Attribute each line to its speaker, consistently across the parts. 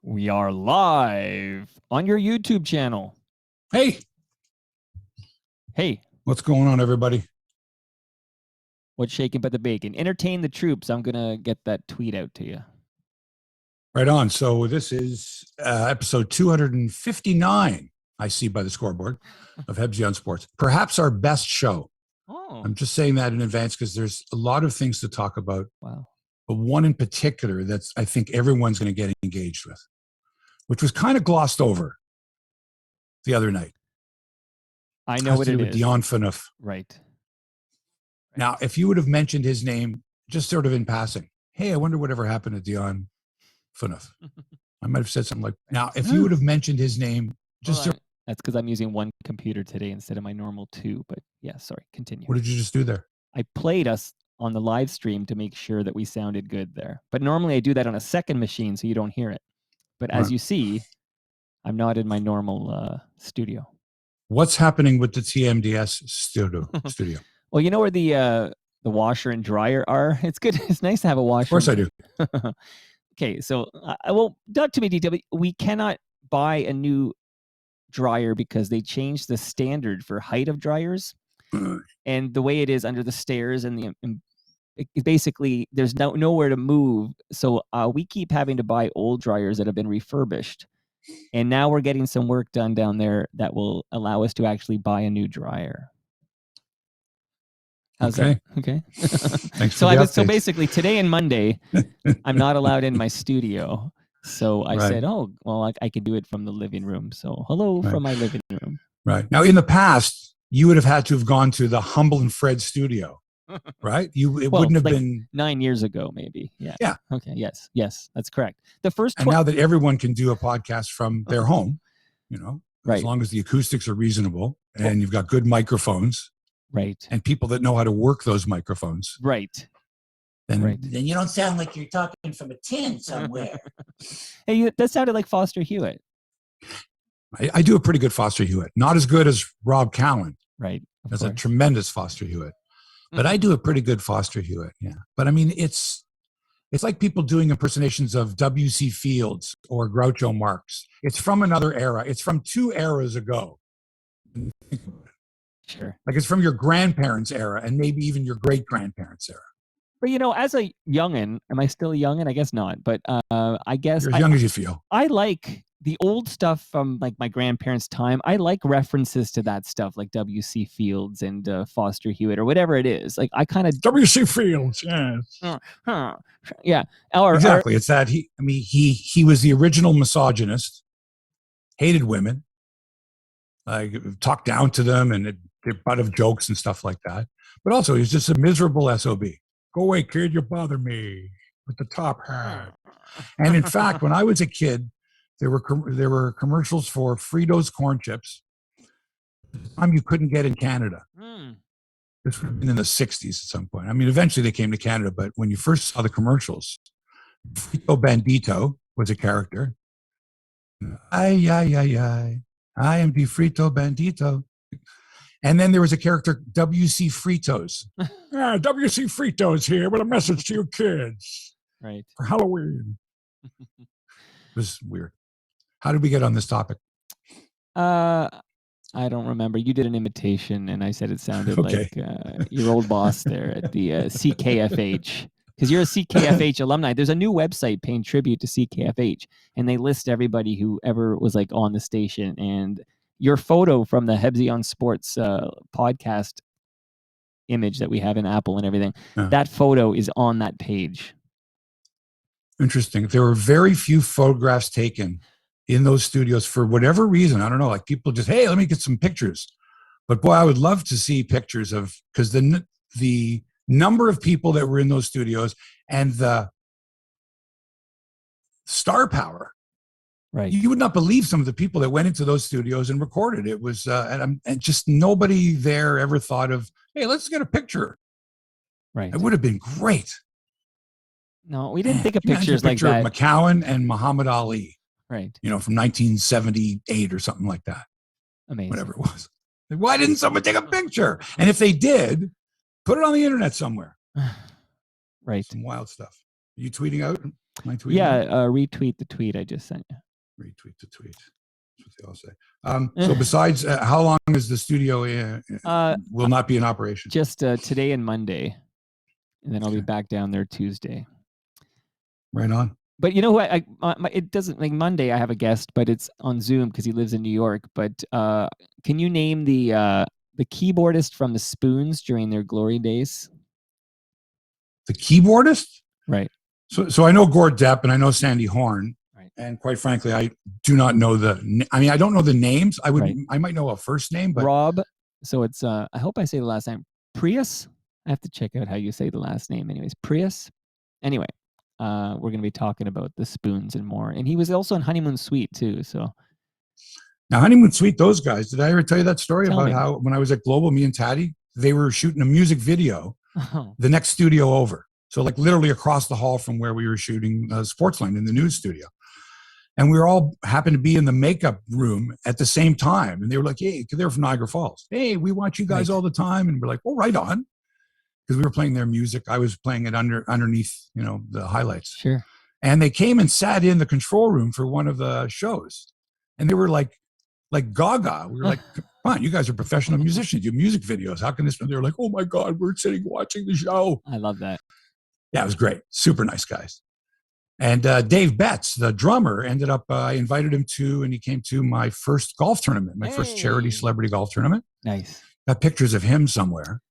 Speaker 1: We are live on your YouTube channel.
Speaker 2: Hey, what's going on, everybody?
Speaker 1: What's shaking but the bacon? Entertain the troops. I'm going to get that tweet out to you.
Speaker 2: Right on. So this is episode 259, I see by the scoreboard, of Hebsy on Sports. Perhaps our best show.
Speaker 1: Oh.
Speaker 2: I'm just saying that in advance because there's a lot of things to talk about.
Speaker 1: Wow.
Speaker 2: But one in particular that's I think everyone's going to get engaged with, which was kind of glossed over the other night.
Speaker 1: I know what it is.
Speaker 2: Dion Phaneuf.
Speaker 1: Right.
Speaker 2: Now, if you would have mentioned his name just sort of in passing, hey, I wonder whatever happened to Dion Phaneuf. I might have said something like, now, if you would have mentioned his name, just
Speaker 1: that's because I'm using one computer today instead of my normal two. But yeah, sorry, continue.
Speaker 2: What did you just do there?
Speaker 1: I played us on the live stream to make sure that we sounded good there. But normally I do that on a second machine so you don't hear it. But as you see, I'm not in my normal studio.
Speaker 2: What's happening with the TMDS studio?
Speaker 1: Well, you know where the washer and dryer are? It's good. It's nice to have a washer.
Speaker 2: Of course I do.
Speaker 1: Okay, so well, not too many detail. We cannot buy a new dryer because they changed the standard for height of dryers. And the way it is under the stairs and basically there's nowhere to move. So we keep having to buy old dryers that have been refurbished. And now we're getting some work done down there that will allow us to actually buy a new dryer. How's that? Okay.
Speaker 2: Thanks for the update.
Speaker 1: So basically today and Monday, I'm not allowed in my studio. So I said, oh, well, I can do it from the living room. So hello from my living room.
Speaker 2: Right. Now, in the past, you would have had to have gone to the Humble and Fred studio, right? It wouldn't have been
Speaker 1: 9 years ago, maybe. Yeah.
Speaker 2: Yeah.
Speaker 1: Okay. Yes, that's correct. The first
Speaker 2: and now that everyone can do a podcast from their home, as long as the acoustics are reasonable and you've got good microphones.
Speaker 1: Right.
Speaker 2: And people that know how to work those microphones.
Speaker 1: Right.
Speaker 2: Then
Speaker 3: you don't sound like you're talking from a tin somewhere.
Speaker 1: Hey, that sounded like Foster Hewitt.
Speaker 2: I do a pretty good Foster Hewitt. Not as good as Rob Cowan.
Speaker 1: Right.
Speaker 2: That's a tremendous Foster Hewitt. But I do a pretty good Foster Hewitt, yeah. But I mean, it's like people doing impersonations of W.C. Fields or Groucho Marx. It's from another era. It's from 2 eras ago.
Speaker 1: Sure.
Speaker 2: Like it's from your grandparents' era and maybe even your great-grandparents' era.
Speaker 1: But, as a youngin', am I still a youngin'? I guess not. But I guess
Speaker 2: you're as young as you feel.
Speaker 1: I like the old stuff from like my grandparents' time. I like references to that stuff like W.C. Fields and Foster Hewitt or whatever it is. Like I kind of
Speaker 2: W.C. Fields, yes.
Speaker 1: Yeah.
Speaker 2: Exactly. It's that he was the original misogynist, hated women, talked down to them and they're butt of jokes and stuff like that. But also, he's just a miserable SOB. Go away, kid, you bother me with the top hat. And in fact, when I was a kid, there were commercials for Fritos corn chips. You couldn't get in Canada. This would have been in the 60s at some point. I mean, eventually they came to Canada, but when you first saw the commercials, Frito Bandito was a character. Ay, ay, ay, ay. I am the Frito Bandito. And then there was a character, W.C. Fritos. W.C. Fritos here with a message to you kids.
Speaker 1: Right.
Speaker 2: For Halloween. It was weird. How did we get on this topic?
Speaker 1: I don't remember. You did an imitation, and I said it sounded like your old boss there at the CKFH. Because you're a CKFH alumni. There's a new website paying tribute to CKFH, and they list everybody who ever was like on the station. And your photo from the Hebsy on Sports podcast image that we have in Apple and everything, that photo is on that page.
Speaker 2: Interesting. There were very few photographs taken in those studios for whatever reason. I don't know, like people just, hey, let me get some pictures. But boy, I would love to see pictures of, because the number of people that were in those studios and the star power.
Speaker 1: Right.
Speaker 2: You would not believe some of the people that went into those studios and recorded. It was, and just nobody there ever thought of, hey, let's get a picture.
Speaker 1: Right.
Speaker 2: It would have been great.
Speaker 1: No, we didn't think of pictures like that.
Speaker 2: Of McCowan and Muhammad Ali.
Speaker 1: Right.
Speaker 2: From 1978 or something like that.
Speaker 1: Amazing.
Speaker 2: Whatever it was. Why didn't someone take a picture? And if they did, put it on the internet somewhere.
Speaker 1: Right.
Speaker 2: Some wild stuff. You tweeting out? Am I tweeting
Speaker 1: Yeah,
Speaker 2: out?
Speaker 1: retweet the tweet I just sent you.
Speaker 2: Retweet the tweet. That's what they all say. So besides, how long is the studio will not be in operation?
Speaker 1: Just today and Monday, and then I'll be
Speaker 2: Okay.
Speaker 1: back down there Tuesday.
Speaker 2: Right on.
Speaker 1: But you know what? It doesn't like Monday. I have a guest, but it's on Zoom because he lives in New York. But can you name the keyboardist from the Spoons during their glory days?
Speaker 2: The keyboardist?
Speaker 1: Right.
Speaker 2: So I know Gord Depp and I know Sandy Horn.
Speaker 1: Right.
Speaker 2: And quite frankly, I do not know I don't know the names.
Speaker 1: Right.
Speaker 2: I might know a first name, but
Speaker 1: Rob. So it's I hope I say the last name. Prius. I have to check out how you say the last name. Anyways, Prius. Anyway. We're going to be talking about the Spoons and more. And he was also in Honeymoon Suite too. So
Speaker 2: now Honeymoon Suite, those guys, did I ever tell you that story
Speaker 1: Tell
Speaker 2: about
Speaker 1: me.
Speaker 2: how when I was at Global, me and Taddy, they were shooting a music video the next studio over. So like literally across the hall from where we were shooting Sportsline in the news studio. And we were all happened to be in the makeup room at the same time. And they were like, hey, they were from Niagara Falls. Hey, we watch you guys all the time. And we're like, oh, right on. Because we were playing their music. I was playing it underneath, the highlights.
Speaker 1: Sure.
Speaker 2: And they came and sat in the control room for one of the shows. And they were like gaga. We were like, come on, you guys are professional musicians. You do music videos. How can this? And they were like, oh my God, we're sitting watching the show.
Speaker 1: I love that.
Speaker 2: Yeah, it was great. Super nice guys. And Dave Betts, the drummer, ended up, I invited him to, and he came to my first golf tournament, my first charity celebrity golf tournament.
Speaker 1: Nice.
Speaker 2: Got pictures of him somewhere.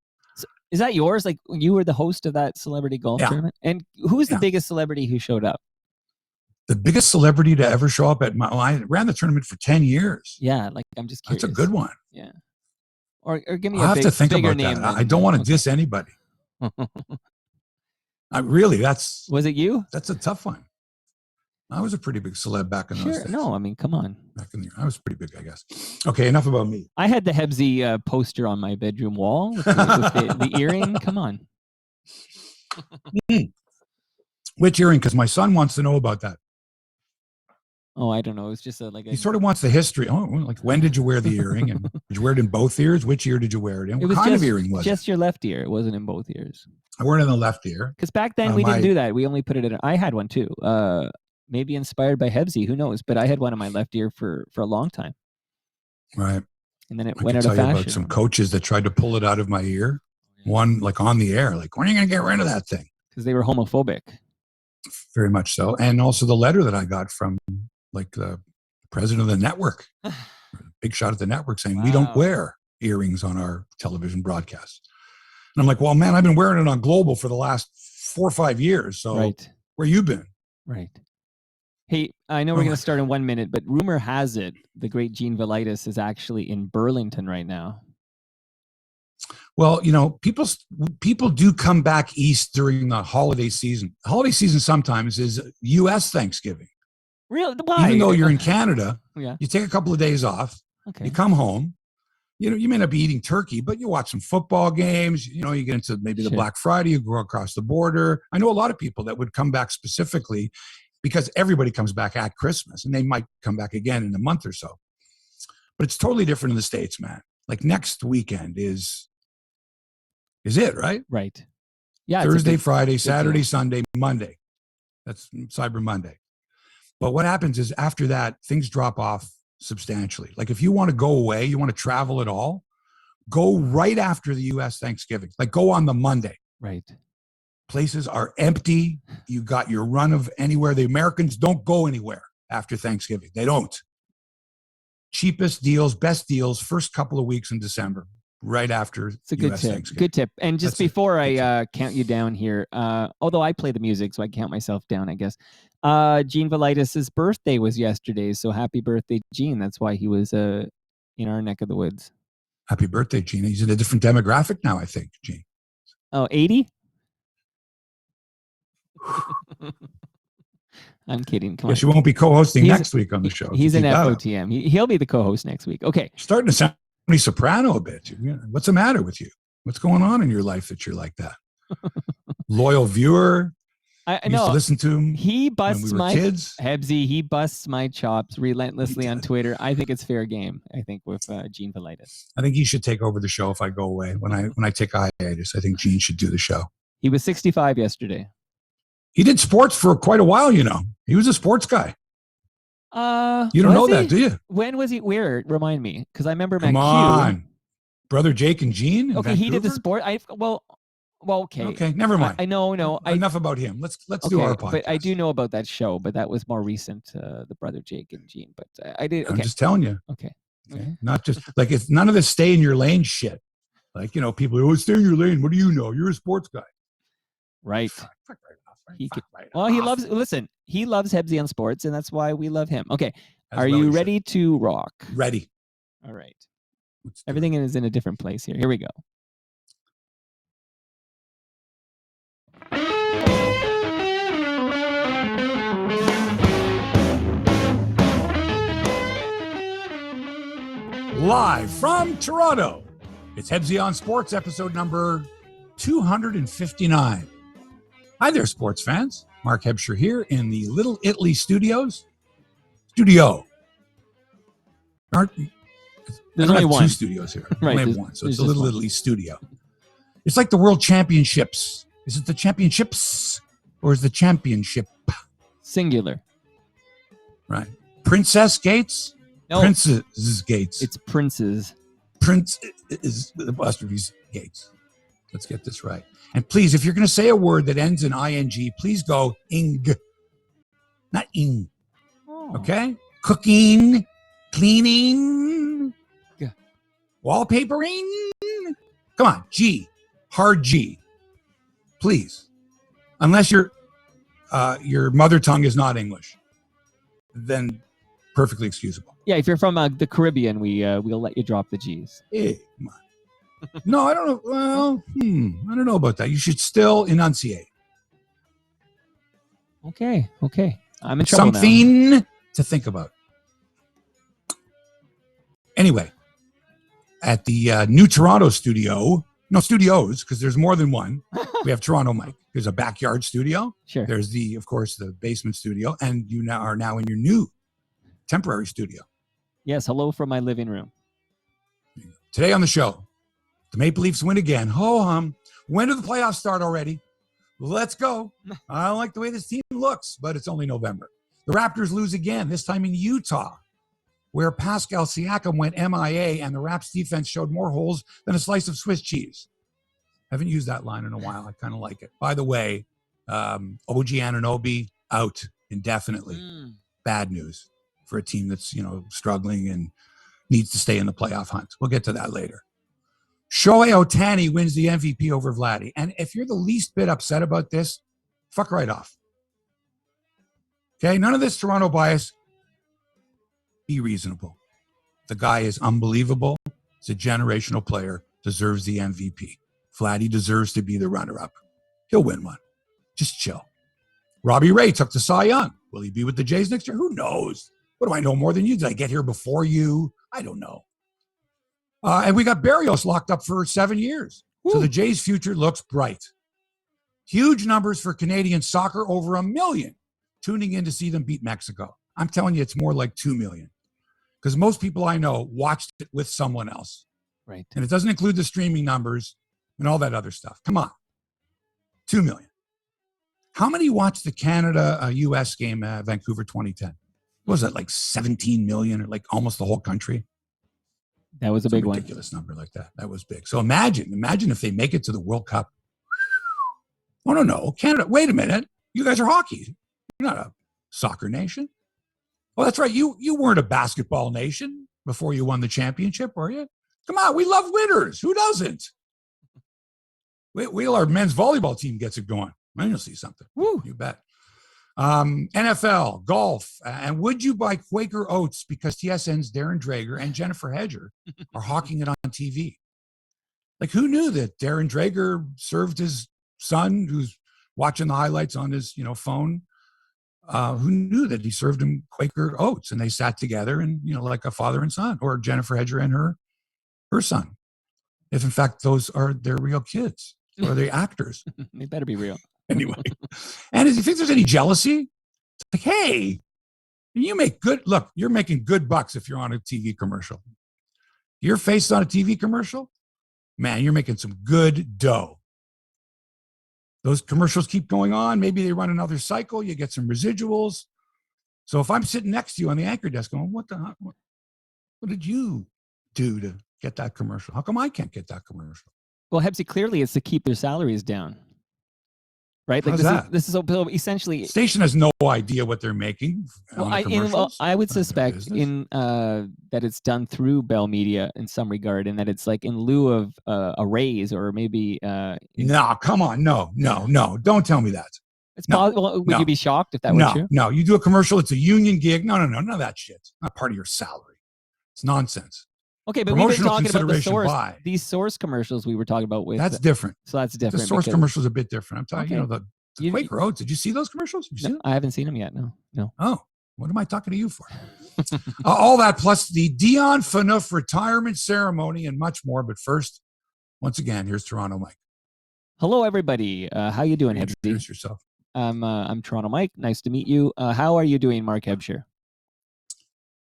Speaker 1: Is that yours? Like you were the host of that celebrity golf tournament? And who's the biggest celebrity who showed up?
Speaker 2: The biggest celebrity to ever show up I ran the tournament for 10 years.
Speaker 1: Yeah, like I'm just curious.
Speaker 2: That's a good one.
Speaker 1: Yeah. Or give me
Speaker 2: I'll have to think
Speaker 1: bigger
Speaker 2: about
Speaker 1: name.
Speaker 2: that. I don't want to diss anybody.
Speaker 1: Was it you?
Speaker 2: That's a tough one. I was a pretty big celeb back in those days.
Speaker 1: No, I mean, come on.
Speaker 2: I was pretty big, I guess. Okay, enough about me.
Speaker 1: I had the Hebsy poster on my bedroom wall with the earring. Come on.
Speaker 2: Which earring? Because my son wants to know about that.
Speaker 1: Oh, I don't know. It was just he
Speaker 2: sort of wants the history. Oh, like when did you wear the earring? And did you wear it in both ears? Which ear did you wear it in? What kind of earring was it?
Speaker 1: Just your left ear. It wasn't in both ears.
Speaker 2: I wore it in the left ear.
Speaker 1: Because back then we didn't do that. We only put it in. I had one too. Maybe inspired by Hebsy. Who knows? But I had one in my left ear for a long time.
Speaker 2: Right.
Speaker 1: And then it went out of fashion.
Speaker 2: About some coaches that tried to pull it out of my ear. One like on the air. Like, when are you going to get rid of that thing?
Speaker 1: Because they were homophobic.
Speaker 2: Very much so. And also the letter that I got from like the president of the network. Big shot at the network saying, we don't wear earrings on our television broadcasts. And I'm like, well, man, I've been wearing it on Global for the last 4 or 5 years. So where you been?
Speaker 1: Right. Hey, I know we're going to start in 1 minute, but rumor has it the great Gene Velitis is actually in Burlington right now.
Speaker 2: Well, people do come back east during the holiday season. Holiday season sometimes is U.S. Thanksgiving.
Speaker 1: Really? Why?
Speaker 2: Even though you're in Canada,
Speaker 1: Yeah.
Speaker 2: You take a couple of days off.
Speaker 1: Okay.
Speaker 2: You come home. You may not be eating turkey, but you watch some football games. You get into maybe the Black Friday. You go across the border. I know a lot of people that would come back specifically because everybody comes back at Christmas, and they might come back again in a month or so. But it's totally different in the States, man. Like next weekend is it, right?
Speaker 1: Right. Yeah.
Speaker 2: Thursday, Friday, Saturday, Sunday, Monday. That's Cyber Monday. But what happens is after that, things drop off substantially. Like if you want to go away, you want to travel at all, go right after the U.S. Thanksgiving. Like go on the Monday.
Speaker 1: Right.
Speaker 2: Places are empty. You got your run of anywhere. The Americans don't go anywhere after Thanksgiving. They don't. Cheapest deals, best deals, first couple of weeks in December, right after
Speaker 1: it's a good
Speaker 2: US
Speaker 1: tip.
Speaker 2: Thanksgiving.
Speaker 1: Good tip. And just before I count you down here, although I play the music, so I count myself down, I guess. Gene Velitis' birthday was yesterday, so happy birthday, Gene. That's why he was in our neck of the woods.
Speaker 2: Happy birthday, Gene. He's in a different demographic now, I think, Gene.
Speaker 1: Oh, 80? I'm kidding. Come on.
Speaker 2: Yes, you won't be co-hosting next week on the show.
Speaker 1: He's an FOTM. He'll be the co-host next week. Okay.
Speaker 2: Starting to sound Tony Soprano a bit. What's the matter with you? What's going on in your life that you're like that? Loyal viewer.
Speaker 1: I
Speaker 2: used to listen to him.
Speaker 1: He busts my
Speaker 2: kids.
Speaker 1: Hebsy. He busts my chops relentlessly on Twitter. I think it's fair game. I think with Gene Velitis.
Speaker 2: I think he should take over the show if I go away. When I take a hiatus, I think Gene should do the show.
Speaker 1: He was 65 yesterday.
Speaker 2: He did sports for quite a while, you know. He was a sports guy. You don't know that, do you?
Speaker 1: When was he? Where? Remind me, because I remember him
Speaker 2: Come
Speaker 1: at
Speaker 2: on.
Speaker 1: Q.
Speaker 2: Brother Jake and Gene in
Speaker 1: Okay,
Speaker 2: Vancouver?
Speaker 1: he did the sport. Well, okay.
Speaker 2: Okay, never mind.
Speaker 1: I know. No,
Speaker 2: enough about him. Let's do our podcast.
Speaker 1: But I do know about that show, but that was more recent. The brother Jake and Gene. But I did. Okay.
Speaker 2: I'm just telling you.
Speaker 1: Okay.
Speaker 2: Not just like it's none of this stay in your lane shit. Like, you know, people who stay in your lane. What do you know? You're a sports guy.
Speaker 1: Right.
Speaker 2: Fuck right off.
Speaker 1: Well, he loves. Listen, he loves Hebsy on sports, and that's why we love him. Okay. Are
Speaker 2: well
Speaker 1: you
Speaker 2: you
Speaker 1: ready to rock?
Speaker 2: Ready.
Speaker 1: All right. Everything is in a different place here. Here we go.
Speaker 2: Live from Toronto, it's Hebsy on Sports, episode number 259. Hi there, sports fans. Mark Hebsher here in the Little Italy studios. Studio.
Speaker 1: There's only one.
Speaker 2: Two studios here.
Speaker 1: Right,
Speaker 2: only have one, so it's a
Speaker 1: just
Speaker 2: Little
Speaker 1: one.
Speaker 2: Italy studio. It's like the World Championships. Is it the championships or is the championship?
Speaker 1: Singular.
Speaker 2: Right. Princess Gates?
Speaker 1: No.
Speaker 2: Princess Gates.
Speaker 1: It's Prince's.
Speaker 2: Prince is the apostrophe's Gates. Let's get this right. And please, if you're going to say a word that ends in ing, please go ing, not ing.
Speaker 1: Oh.
Speaker 2: Okay? Cooking, cleaning,
Speaker 1: Yeah.
Speaker 2: wallpapering. Come on, G, hard G, please. Unless your mother tongue is not English, then perfectly excusable.
Speaker 1: Yeah, if you're from the Caribbean, we'll let you drop the G's.
Speaker 2: Hey, come on. No, I don't know. Well, I don't know about that. You should still enunciate.
Speaker 1: Okay. I'm in trouble now.
Speaker 2: Something to think about. Anyway, at the new Toronto studios, because there's more than one. We have Toronto Mike. There's a backyard studio.
Speaker 1: Sure.
Speaker 2: There's of course, the basement studio, and you are now in your new temporary studio.
Speaker 1: Yes, hello from my living room.
Speaker 2: Today on the show, the Maple Leafs win again. Ho-hum. When do the playoffs start already? Let's go. I don't like the way this team looks, but it's only November. The Raptors lose again, this time in Utah, where Pascal Siakam went MIA and the Raps defense showed more holes than a slice of Swiss cheese. Haven't used that line in a while. I kind of like it. By the way, OG Anunoby out indefinitely. Bad news for a team that's, struggling and needs to stay in the playoff hunt. We'll get to that later. Shohei Ohtani wins the MVP over Vladdy. And if you're the least bit upset about this, fuck right off. Okay, none of this Toronto bias. Be reasonable. The guy is unbelievable. He's a generational player, deserves the MVP. Vladdy deserves to be the runner-up. He'll win one. Just chill. Robbie Ray took the Cy Young. Will he be with the Jays next year? Who knows? What do I know more than you? Did I get here before you? I don't know. And we got Barrios locked up for 7 years. Woo. So the Jays' future looks bright. Huge numbers for Canadian soccer, over 1 million tuning in to see them beat Mexico. I'm telling you, it's more like 2 million. Because most people I know watched it with someone else.
Speaker 1: Right.
Speaker 2: And it doesn't include the streaming numbers and all that other stuff. Come on. 2 million. How many watched the Canada-US game, Vancouver 2010? What was that, like 17 million, or like almost the whole country?
Speaker 1: That was a big one.
Speaker 2: Ridiculous number like that. That was big. So imagine if they make it to the World Cup. Oh, no. Canada, wait a minute. You guys are hockey. You're not a soccer nation. Oh, that's right. You weren't a basketball nation before you won the championship, were you? Come on. We love winners. Who doesn't? Wait till our men's volleyball team gets it going. Then you'll see something.
Speaker 1: Woo.
Speaker 2: You bet. NFL, golf, and would you buy Quaker Oats because TSN's Darren Drager and Jennifer Hedger are hawking it on TV? Like, who knew that Darren Drager served his son, who's watching the highlights on his phone? Who knew that he served him Quaker Oats, and they sat together and like a father and son, or Jennifer Hedger and her son, if in fact those are their real kids, or are they actors?
Speaker 1: They better be real.
Speaker 2: Anyway, and if you think there's any jealousy, it's like, hey, you make you're making good bucks if you're on a TV commercial. Your face on a TV commercial, man, you're making some good dough. Those commercials keep going on. Maybe they run another cycle. You get some residuals. So if I'm sitting next to you on the anchor desk going, what did you do to get that commercial? How come I can't get that commercial?
Speaker 1: Well, Hebsy, clearly it's to keep their salaries down. Right? Like this is essentially
Speaker 2: station has no idea what they're making.
Speaker 1: I would suspect that it's done through Bell Media in some regard, and that it's like in lieu of a raise or maybe.
Speaker 2: No, come on, no, don't tell me that.
Speaker 1: It's possible. Would you be shocked if that were true?
Speaker 2: No, you do a commercial. It's a union gig. No, none of that shit. Not part of your salary. It's nonsense.
Speaker 1: Okay, but we've been talking about the source. These source commercials we were talking about with.
Speaker 2: That's different.
Speaker 1: So that's different.
Speaker 2: The source commercials are a bit different. I'm talking, the Quaker Oats. Did you see those commercials?
Speaker 1: I haven't seen them yet. No.
Speaker 2: Oh, what am I talking to you for? All that plus the Dion Phaneuf retirement ceremony and much more. But first, once again, here's Toronto Mike.
Speaker 1: Hello, everybody. How you doing, Hebsy?
Speaker 2: Introduce yourself.
Speaker 1: I'm Toronto Mike. Nice to meet you. How are you doing, Mark Hebsher?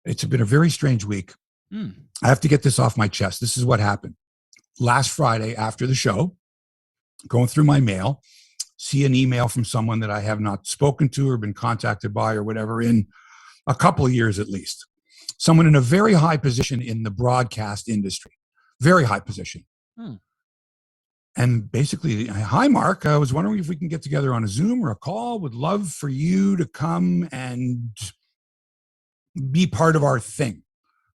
Speaker 2: It's been a very strange week. I have to get this off my chest. This is what happened. Last Friday after the show, going through my mail, see an email from someone that I have not spoken to or been contacted by or whatever in a couple of years at least. Someone in a very high position in the broadcast industry. Very high position. And basically, hi, Mark. I was wondering if we can get together on a Zoom or a call. Would love for you to come and be part of our thing.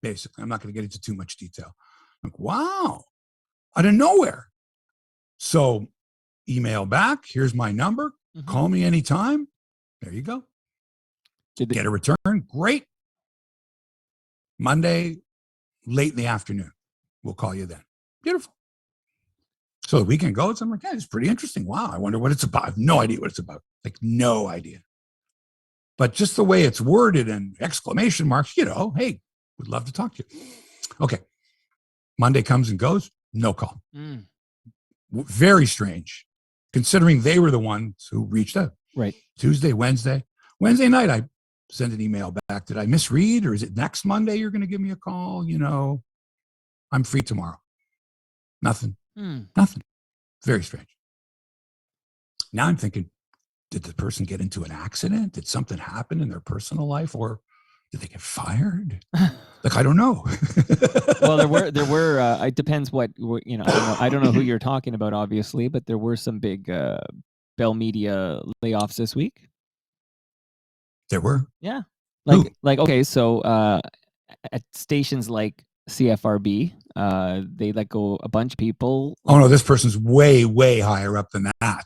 Speaker 2: Basically, I'm not going to get into too much detail. I'm like, wow, out of nowhere. So email back. Here's my number. Call me anytime. There you go. Get a return. Great. Monday, late in the afternoon. We'll call you then. Beautiful. So the weekend goes. I'm like, yeah, it's pretty interesting. Wow. I wonder what it's about. I have no idea what it's about. Like, no idea. But just the way it's worded and exclamation marks, hey, would love to talk to you. Okay. Monday comes and goes. No call. Very strange, considering they were the ones who reached out.
Speaker 1: Right.
Speaker 2: Tuesday, Wednesday night, I send an email back. Did I misread, or is it next Monday you're going to give me a call? I'm free tomorrow. Nothing. Nothing. Very strange. Now I'm thinking, did the person get into an accident? Did something happen in their personal life, or did they get fired? Like, I don't know.
Speaker 1: Well, there were. It depends what I don't know who you're talking about, obviously, but there were some big Bell Media layoffs this week.
Speaker 2: There were.
Speaker 1: Yeah. Okay, so at stations like CFRB, they let go a bunch of people.
Speaker 2: Oh no, this person's way, way higher up than that.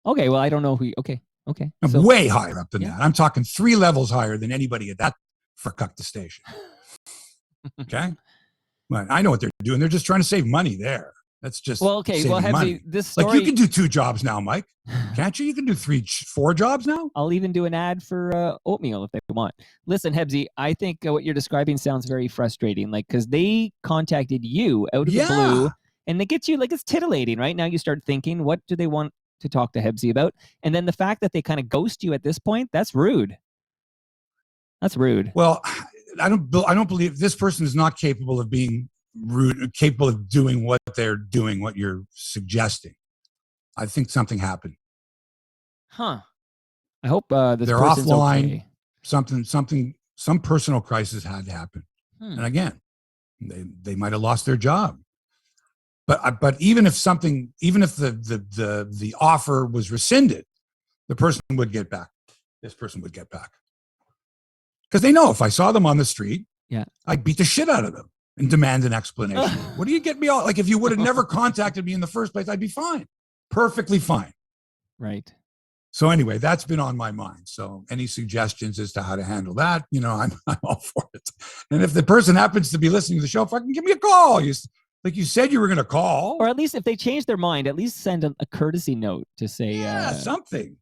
Speaker 1: Okay, well, I don't know who. Okay.
Speaker 2: I'm way higher up than that. I'm talking 3 levels higher than anybody at that the station. Okay, well, I know what they're doing. They're just trying to save money there. That's just
Speaker 1: Hebsy, this story,
Speaker 2: like, you can do 2 jobs now, Mike. Can't you? You can do 3, 4 jobs now.
Speaker 1: I'll even do an ad for oatmeal if they want. Listen, Hebsy, I think what you're describing sounds very frustrating. Like, because they contacted you out of the blue, and they get you, like, it's titillating, right? Now you start thinking, what do they want to talk to Hebsy about? And then the fact that they kind of ghost you at this point, that's rude. That's rude.
Speaker 2: Well, I don't believe this person is not capable of being rude, capable of doing what they're doing, what you're suggesting. I think something happened.
Speaker 1: Huh. I hope they're
Speaker 2: offline.
Speaker 1: Okay.
Speaker 2: Some personal crisis had to happen. And again, they might have lost their job. But even if the offer was rescinded, the person would get back. This person would get back. Because they know if I saw them on the street, I'd beat the shit out of them and demand an explanation. What do you get me all? Like, if you would have never contacted me in the first place, I'd be fine. Perfectly fine.
Speaker 1: Right.
Speaker 2: So anyway, that's been on my mind. So any suggestions as to how to handle that, I'm all for it. And if the person happens to be listening to the show, fucking give me a call. Like you said you were going to call.
Speaker 1: Or at least if they change their mind, at least send a courtesy note to say
Speaker 2: something.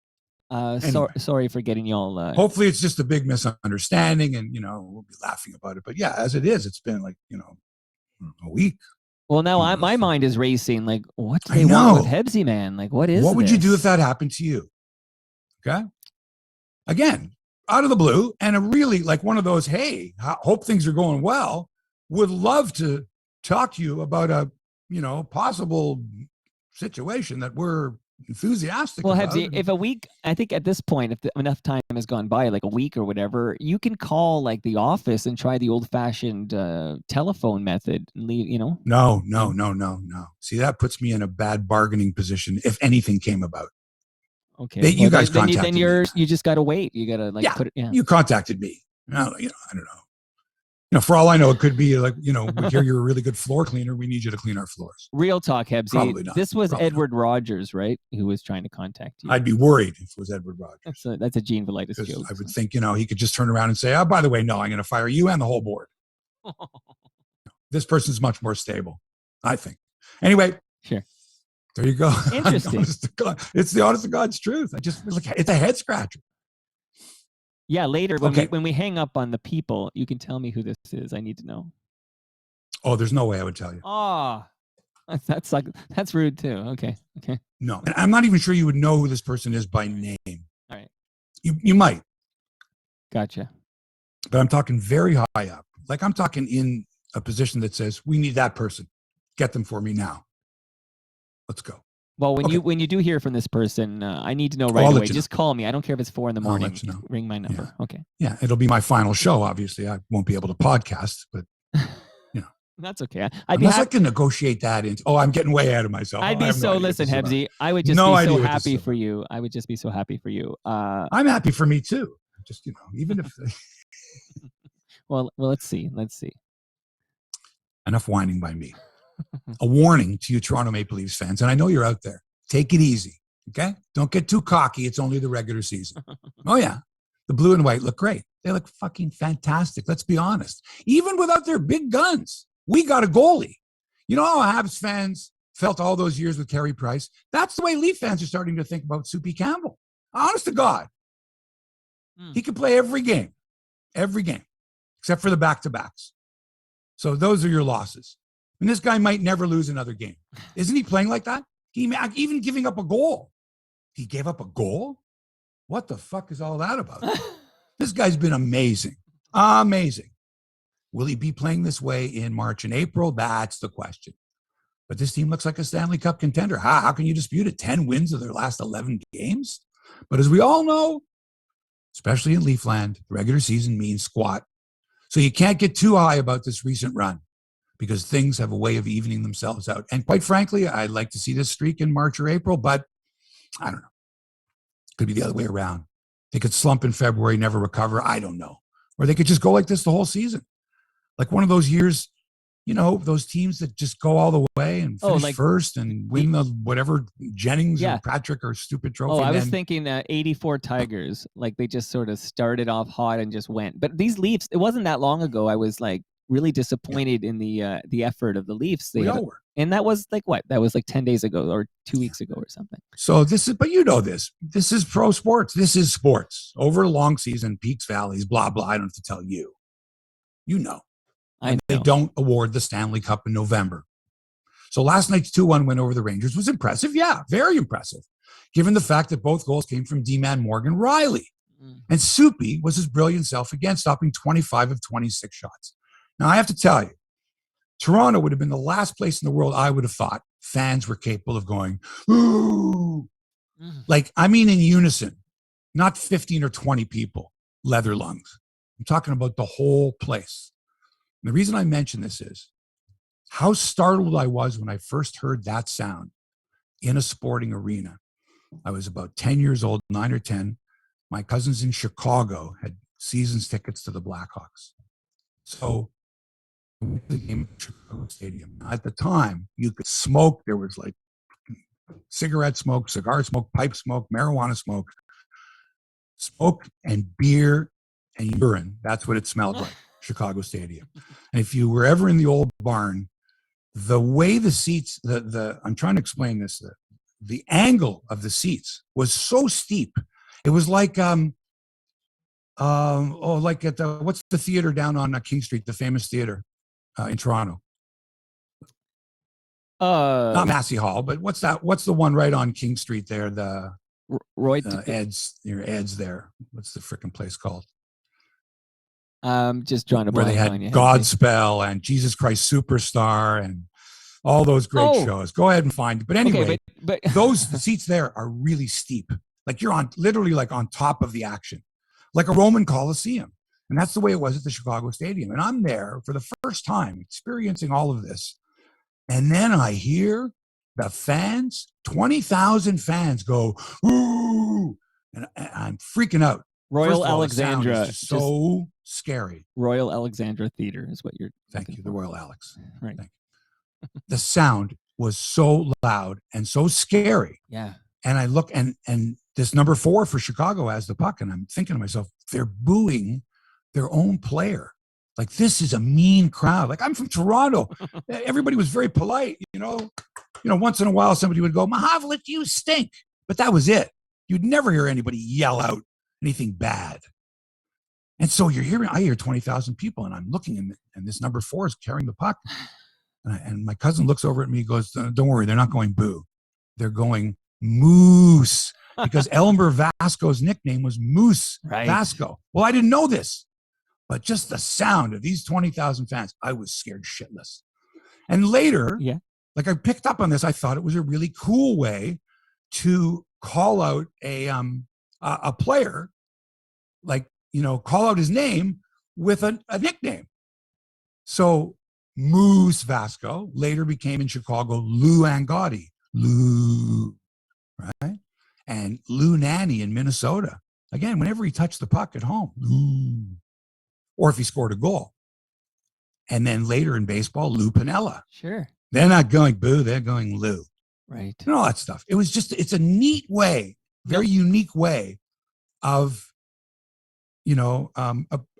Speaker 1: Anyway. Sorry for getting y'all.
Speaker 2: Hopefully it's just a big misunderstanding, and we'll be laughing about it. But yeah, as it is, it's been like a week.
Speaker 1: Well, now my mind is racing. Like, what do they want with Hebsy, man? Like, what
Speaker 2: would you do if that happened to you? Okay, again, out of the blue, and a really like one of those. Hey, hope things are going well. Would love to talk to you about a possible situation that we're enthusiastic
Speaker 1: Well,
Speaker 2: about
Speaker 1: Hebsy,
Speaker 2: it.
Speaker 1: if a week, I think at this point, if enough time has gone by, like a week or whatever, you can call like the office and try the old-fashioned telephone method. And leave,
Speaker 2: No. See, that puts me in a bad bargaining position if anything came about.
Speaker 1: Okay.
Speaker 2: You guys
Speaker 1: then
Speaker 2: contacted me.
Speaker 1: you just gotta wait. You gotta put it. Yeah.
Speaker 2: You contacted me. I don't know. For all I know, it could be like, we hear you're a really good floor cleaner. We need you to clean our floors.
Speaker 1: Real talk, Hebsy.
Speaker 2: Probably not.
Speaker 1: This was
Speaker 2: Probably
Speaker 1: Edward Rogers, right? Who was trying to contact you.
Speaker 2: I'd be worried if it was Edward Rogers.
Speaker 1: That's a Gene Velitis joke.
Speaker 2: I would think, he could just turn around and say, oh, by the way, no, I'm going to fire you and the whole board. This person's much more stable, I think. Anyway.
Speaker 1: Sure.
Speaker 2: There you go.
Speaker 1: Interesting.
Speaker 2: It's the honest to God's truth. It's a head scratcher.
Speaker 1: Yeah, later when we hang up on the people, you can tell me who this is. I need to know.
Speaker 2: Oh, there's no way I would tell you.
Speaker 1: Oh, that's rude too. Okay.
Speaker 2: No, and I'm not even sure you would know who this person is by name.
Speaker 1: All right.
Speaker 2: You might.
Speaker 1: Gotcha.
Speaker 2: But I'm talking very high up. Like I'm talking in a position that says, we need that person. Get them for me now. Let's go.
Speaker 1: Well, when you do hear from this person, I need to know right away. Just call me. I don't care if it's 4 a.m.
Speaker 2: I'll let you know.
Speaker 1: Ring my number.
Speaker 2: Yeah.
Speaker 1: Okay.
Speaker 2: Yeah, it'll be my final show. Obviously, I won't be able to podcast, but
Speaker 1: that's okay.
Speaker 2: Unless I can negotiate that into. Oh, I'm getting way ahead of myself.
Speaker 1: Listen, Hebsy. I would just be so happy for you. I would just be so happy for you.
Speaker 2: I'm happy for me too. Just even if.
Speaker 1: well, let's see.
Speaker 2: Enough whining by me. A warning to you Toronto Maple Leafs fans, and I know you're out there. Take it easy, okay? Don't get too cocky. It's only the regular season. Oh, yeah. The blue and white look great. They look fucking fantastic. Let's be honest. Even without their big guns, we got a goalie. You know how Habs fans felt all those years with Carey Price? That's the way Leaf fans are starting to think about Soupy Campbell. Honest to God. He can play every game, except for the back-to-backs. So those are your losses. And this guy might never lose another game. Isn't he playing like that? Even giving up a goal. He gave up a goal? What the fuck is all that about? This guy's been amazing. Amazing. Will he be playing this way in March and April? That's the question. But this team looks like a Stanley Cup contender. How can you dispute it? 10 wins of their last 11 games? But as we all know, especially in Leafland, regular season means squat. So you can't get too high about this recent run, because things have a way of evening themselves out. And quite frankly, I'd like to see this streak in March or April, but I don't know. Could be the other way around. They could slump in February, never recover. I don't know. Or they could just go like this the whole season. Like one of those years, those teams that just go all the way and finish first and win the whatever Jennings or Patrick or stupid trophy.
Speaker 1: I was thinking 84 Tigers, like they just sort of started off hot and just went. But these Leafs, it wasn't that long ago. I was like, really disappointed in the effort of the Leafs.
Speaker 2: We all were.
Speaker 1: And that was like what? That was like 10 days ago or 2 weeks ago or something.
Speaker 2: So this is pro sports. This is sports over a long season, peaks, valleys, blah, blah. I don't have to tell you.
Speaker 1: I know.
Speaker 2: They don't award the Stanley Cup in November. So last night's 2-1 win over the Rangers was impressive. Yeah, very impressive. Given the fact that both goals came from D-man Morgan Riley. And Soupy was his brilliant self again, stopping 25 of 26 shots. Now, I have to tell you, Toronto would have been the last place in the world I would have thought fans were capable of going, ooh. Like, I mean in unison, not 15 or 20 people, leather lungs. I'm talking about the whole place. And the reason I mention this is how startled I was when I first heard that sound in a sporting arena. I was about 10 years old, 9 or 10. My cousins in Chicago had season's tickets to the Blackhawks. So the game at Chicago Stadium. At the time, you could smoke. There was like cigarette smoke, cigar smoke, pipe smoke, marijuana smoke, and beer and urine. That's what it smelled like, Chicago Stadium. And if you were ever in the old barn, the way the seats, I'm trying to explain this, the angle of the seats was so steep. It was like, like at what's the theater down on King Street, the famous theater in Toronto? Not Massey Hall, but what's that? What's the one right on King Street there? The
Speaker 1: Roy
Speaker 2: Ed's there. What's the freaking place called?
Speaker 1: Just drawing a
Speaker 2: where
Speaker 1: blank
Speaker 2: they
Speaker 1: on you,
Speaker 2: had Godspell and Jesus Christ Superstar and All those great
Speaker 1: Oh.
Speaker 2: shows. Go ahead and find it. But anyway,
Speaker 1: Okay, but
Speaker 2: those seats there are really steep. Like you're on literally like on top of the action, like a Roman Coliseum. And that's the way it was at the Chicago Stadium. And I'm there for the first time experiencing all of this. And then I hear the fans, 20,000 fans go, ooh, and I'm freaking out.
Speaker 1: Royal
Speaker 2: First of all,
Speaker 1: Alexandra,
Speaker 2: the sound is just so scary.
Speaker 1: Royal Alexandra Theater is what you're.
Speaker 2: Thank you, the Royal Alex.
Speaker 1: Right.
Speaker 2: Thank you. The sound was so loud and so scary.
Speaker 1: Yeah.
Speaker 2: And I look, and this number 4 for Chicago has the puck, and I'm thinking to myself, they're booing their own player. Like, this is a mean crowd. Like, I'm from Toronto. Everybody was very polite, you know. Once in a while, somebody would go, Mahavlik, you stink. But that was it. You'd never hear anybody yell out anything bad. And so I hear 20,000 people, and I'm looking, and this number 4 is carrying the puck. And my cousin looks over at me and goes, don't worry, they're not going boo. They're going Moose, because Elmer Vasco's nickname was Moose Vasco. Well, I didn't know this, but just the sound of these 20,000 fans, I was scared shitless. And later, like I picked up on this, I thought it was a really cool way to call out a player, like, call out his name with a nickname. So Moose Vasco later became in Chicago Lou Angotti. Lou, right? And Lou Nanny in Minnesota. Again, whenever he touched the puck at home, Lou. Or if he scored a goal. And then later in baseball, Lou Piniella.
Speaker 1: Sure.
Speaker 2: They're not going boo, they're going Lou.
Speaker 1: Right.
Speaker 2: And all that stuff. It was just, it's a neat way, very unique way of,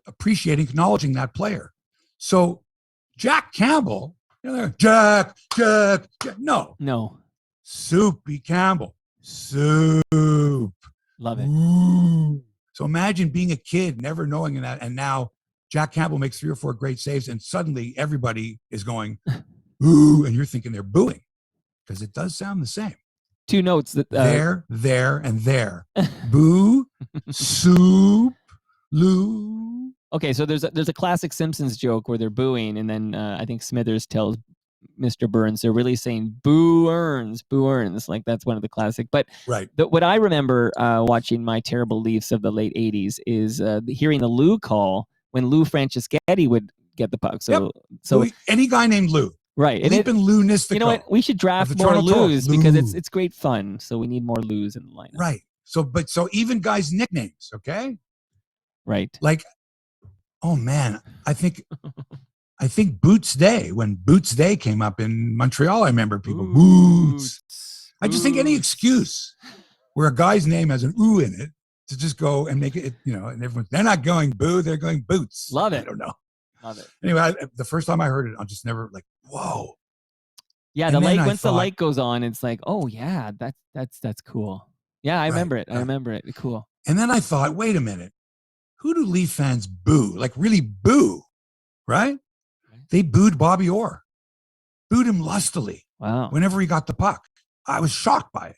Speaker 2: appreciating, acknowledging that player. So Jack Campbell, Jack, no. Soupy Campbell. Soup.
Speaker 1: Love it.
Speaker 2: Ooh. So imagine being a kid, never knowing that, and now Jack Campbell makes 3 or 4 great saves, and suddenly everybody is going, ooh, and you're thinking they're booing, because it does sound the same.
Speaker 1: 2 notes that
Speaker 2: there, and there. Boo, soup, Lou.
Speaker 1: Okay, so there's a classic Simpsons joke where they're booing, and then I think Smithers tells Mr. Burns they're really saying boo earns. Like, that's one of the classic. But what I remember watching my terrible Leafs of the late 80s is hearing the Lou call when Lou Franceschetti would get the puck. So
Speaker 2: any guy named Lou.
Speaker 1: Right.
Speaker 2: Leap and Lou Nistico.
Speaker 1: You know what? We should draft more Lou's because it's great fun. So we need more Lou's in the lineup.
Speaker 2: Right. So even guys' nicknames, okay?
Speaker 1: Right.
Speaker 2: Like, oh man, I think Boots Day, when Boots Day came up in Montreal, I remember people, Boots. I just think any excuse where a guy's name has an ooh in it to just go and make it, and everyone, they're not going boo, they're going Boots.
Speaker 1: Love it.
Speaker 2: I don't know.
Speaker 1: Love it.
Speaker 2: Anyway, the first time I heard it, I'm just never like, whoa.
Speaker 1: Yeah, the light, once the light goes on, it's like, oh yeah, that's cool. Yeah, I remember it. I remember it. Cool.
Speaker 2: And then I thought, wait a minute. Who do Leaf fans boo? Like, really boo, right? They booed Bobby Orr. Booed him lustily.
Speaker 1: Wow.
Speaker 2: Whenever he got the puck. I was shocked by it.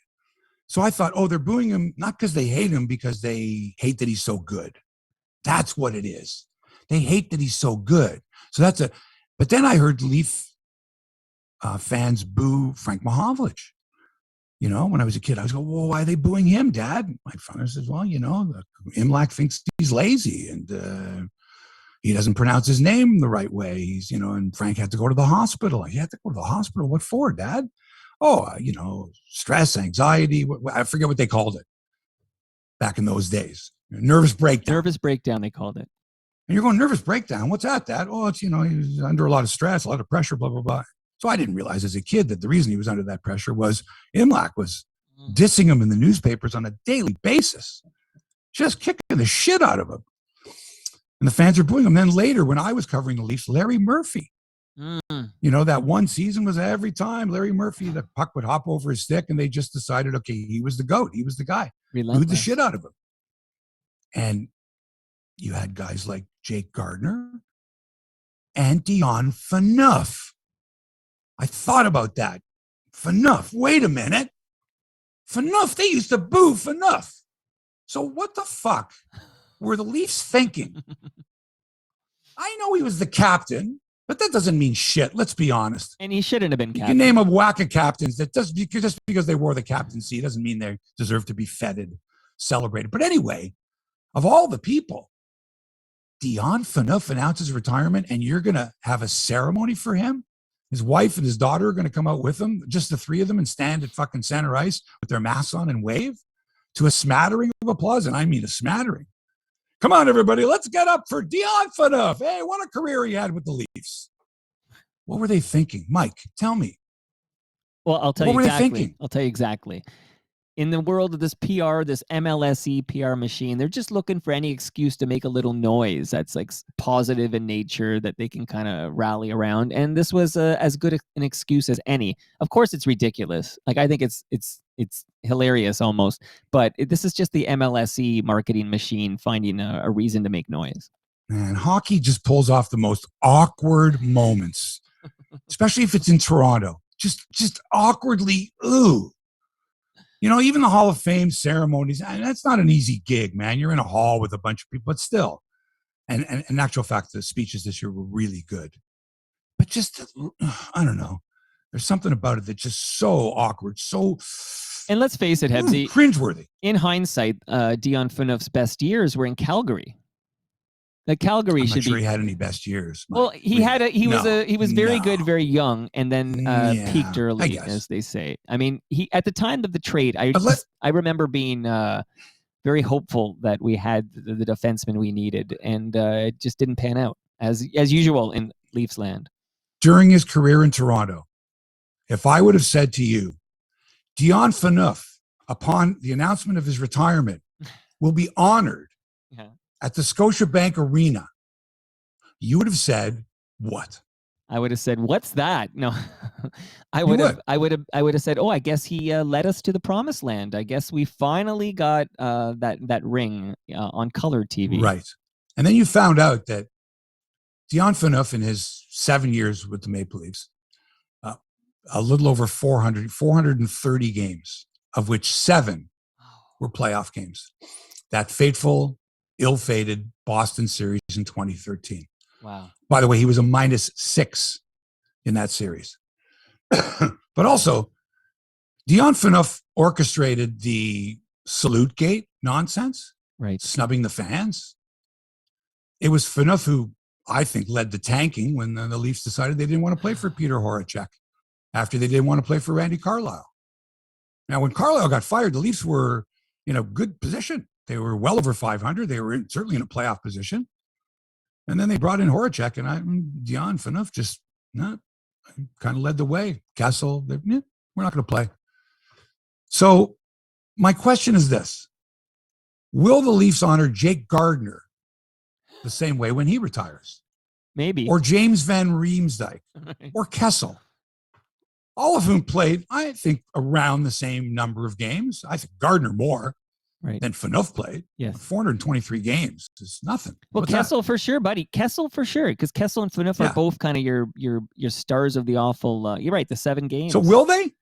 Speaker 2: So I thought, they're booing him not because they hate him, because they hate that he's so good. That's what it is. They hate that he's so good. So but then I heard Leaf fans boo Frank Mahovlich. When I was a kid, I was going, well, why are they booing him, Dad? My father says, well, Imlach thinks he's lazy and he doesn't pronounce his name the right way. He's, and Frank had to go to the hospital. He had to go to the hospital. What for, Dad? Oh, stress, anxiety. I forget what they called it back in those days. Nervous breakdown.
Speaker 1: Nervous breakdown, they called it.
Speaker 2: And you're going, nervous breakdown? What's that, Dad? Oh, it's, he was under a lot of stress, a lot of pressure, blah, blah, blah. So I didn't realize as a kid that the reason he was under that pressure was Imlach was dissing him in the newspapers on a daily basis, just kicking the shit out of him. And the fans are booing him. Then later, when I was covering the Leafs, Larry Murphy, that one season was every time Larry Murphy, the puck would hop over his stick, and they just decided, okay, he was the GOAT. He was the guy. Booed the shit out of him. And you had guys like Jake Gardner and Dion Phaneuf. I thought about that. Phaneuf, wait a minute. Phaneuf, they used to boo Phaneuf. So what the fuck were the Leafs thinking? I know he was the captain. But that doesn't mean shit. Let's be honest.
Speaker 1: And he shouldn't have been
Speaker 2: You
Speaker 1: captain.
Speaker 2: can name a whack of captains that just because they wore the captaincy doesn't mean they deserve to be feted, celebrated. But anyway, of all the people, Dion Phaneuf announces retirement, and you're going to have a ceremony for him? His wife and his daughter are going to come out with him, just the three of them, and stand at fucking center ice with their masks on and wave to a smattering of applause. And I mean a smattering. Come on, everybody. Let's get up for Dion Phaneuf. Hey, what a career he had with the Leafs. What were they thinking? Mike, tell me.
Speaker 1: Well, I'll tell
Speaker 2: What
Speaker 1: you
Speaker 2: were they
Speaker 1: exactly.
Speaker 2: thinking?
Speaker 1: I'll tell you exactly. In the world of this PR, this MLSE PR machine, they're just looking for any excuse to make a little noise that's like positive in nature that they can kind of rally around. And this was as good an excuse as any. Of course, it's ridiculous. Like I think it's hilarious almost. But this is just the MLSE marketing machine finding a reason to make noise.
Speaker 2: Man, hockey just pulls off the most awkward moments, especially if it's in Toronto. Just awkwardly, ooh. You know, even the Hall of Fame ceremonies, that's not an easy gig, man. You're in a hall with a bunch of people, but still. And in actual fact, the speeches this year were really good. But just, I don't know. There's something about it that's just so awkward, so...
Speaker 1: And let's face it, Hebsy.
Speaker 2: Cringeworthy.
Speaker 1: In hindsight, Dion Phaneuf's best years were in Calgary. Calgary
Speaker 2: I'm
Speaker 1: should
Speaker 2: not sure
Speaker 1: be.
Speaker 2: he had any best years. Mike.
Speaker 1: Well, he had a. He was very
Speaker 2: No.
Speaker 1: good, very young, and then peaked
Speaker 2: I
Speaker 1: early,
Speaker 2: guess.
Speaker 1: as they say. I mean, he at the time of the trade, I remember being very hopeful that we had the defenseman we needed, and it just didn't pan out as usual in Leafs land.
Speaker 2: During his career in Toronto, if I would have said to you, Dion Phaneuf, upon the announcement of his retirement, will be honored at the Scotiabank Arena, you would have said, what?
Speaker 1: I would have said, "What's that?" No, I would have said, "Oh, I guess he led us to the promised land. I guess we finally got that ring on color TV."
Speaker 2: Right, and then you found out that Dion Phaneuf, in his 7 years with the Maple Leafs, a little over 430 games, of which 7 were playoff games. That fateful, ill-fated Boston series in 2013.
Speaker 1: Wow.
Speaker 2: By the way, he was a -6 in that series. But also, Dion Phaneuf orchestrated the salute gate nonsense,
Speaker 1: right?
Speaker 2: Snubbing the fans. It was Phaneuf who, I think, led the tanking when the Leafs decided they didn't want to play for Peter Horachek after they didn't want to play for Randy Carlyle. Now, when Carlyle got fired, the Leafs were in a good position. They were well over 500. They were certainly in a playoff position. And then they brought in Horachek, and Dion Phaneuf just kind of led the way. Kessel, we're not going to play. So my question is this. Will the Leafs honor Jake Gardner the same way when he retires?
Speaker 1: Maybe.
Speaker 2: Or James Van Riemsdyk, or Kessel, all of whom played, I think, around the same number of games. I think Gardner more than Phaneuf played.
Speaker 1: Yes.
Speaker 2: 423 games is nothing.
Speaker 1: Well,
Speaker 2: What's
Speaker 1: Kessel
Speaker 2: that?
Speaker 1: for sure, buddy. Kessel for sure, because Kessel and Phaneuf are both kind of your stars of the awful. You're right, the 7 games.
Speaker 2: So will they?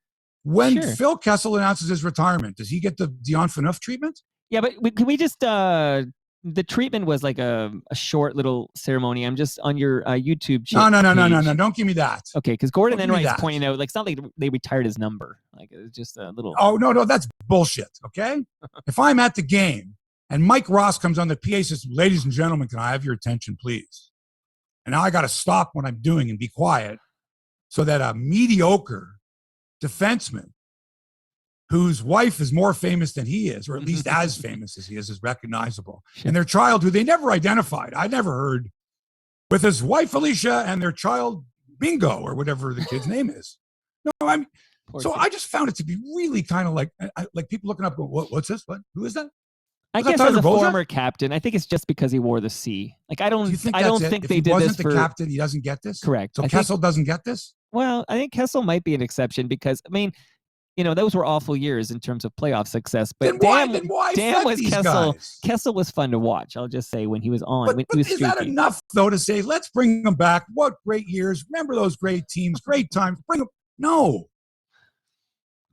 Speaker 2: When
Speaker 1: Sure.
Speaker 2: Phil Kessel announces his retirement, does he get the Dion Phaneuf treatment?
Speaker 1: Yeah, but can we just the treatment was like a short little ceremony. I'm just on your YouTube channel.
Speaker 2: No. Don't give me that.
Speaker 1: Okay, because Gordon Enright's pointing out, like, it's not like they retired his number. Like, it was just a little.
Speaker 2: Oh, no, that's bullshit, okay? If I'm at the game and Mike Ross comes on the PA system, ladies and gentlemen, can I have your attention, please? And now I got to stop what I'm doing and be quiet so that a mediocre defenseman whose wife is more famous than he is, or at least as famous as he is recognizable. Sure. And their child, who they never identified, I never heard, with his wife, Alicia, and their child, Bingo, or whatever the kid's name is. No, I just found it to be really kind of like people looking up, what's this? What? Who is that?
Speaker 1: I guess as a former captain, I think it's just because he wore the C. Like, I don't think they did this. If he wasn't
Speaker 2: the captain, he doesn't get this?
Speaker 1: Correct.
Speaker 2: So Kessel doesn't get this?
Speaker 1: Well, I think Kessel might be an exception because, I mean, those were awful years in terms of playoff success. But damn was Kessel.
Speaker 2: Guys?
Speaker 1: Kessel was fun to watch. I'll just say when he was on.
Speaker 2: But is that enough, though, to say, let's bring them back? What great years. Remember those great teams, great times. Bring them. No.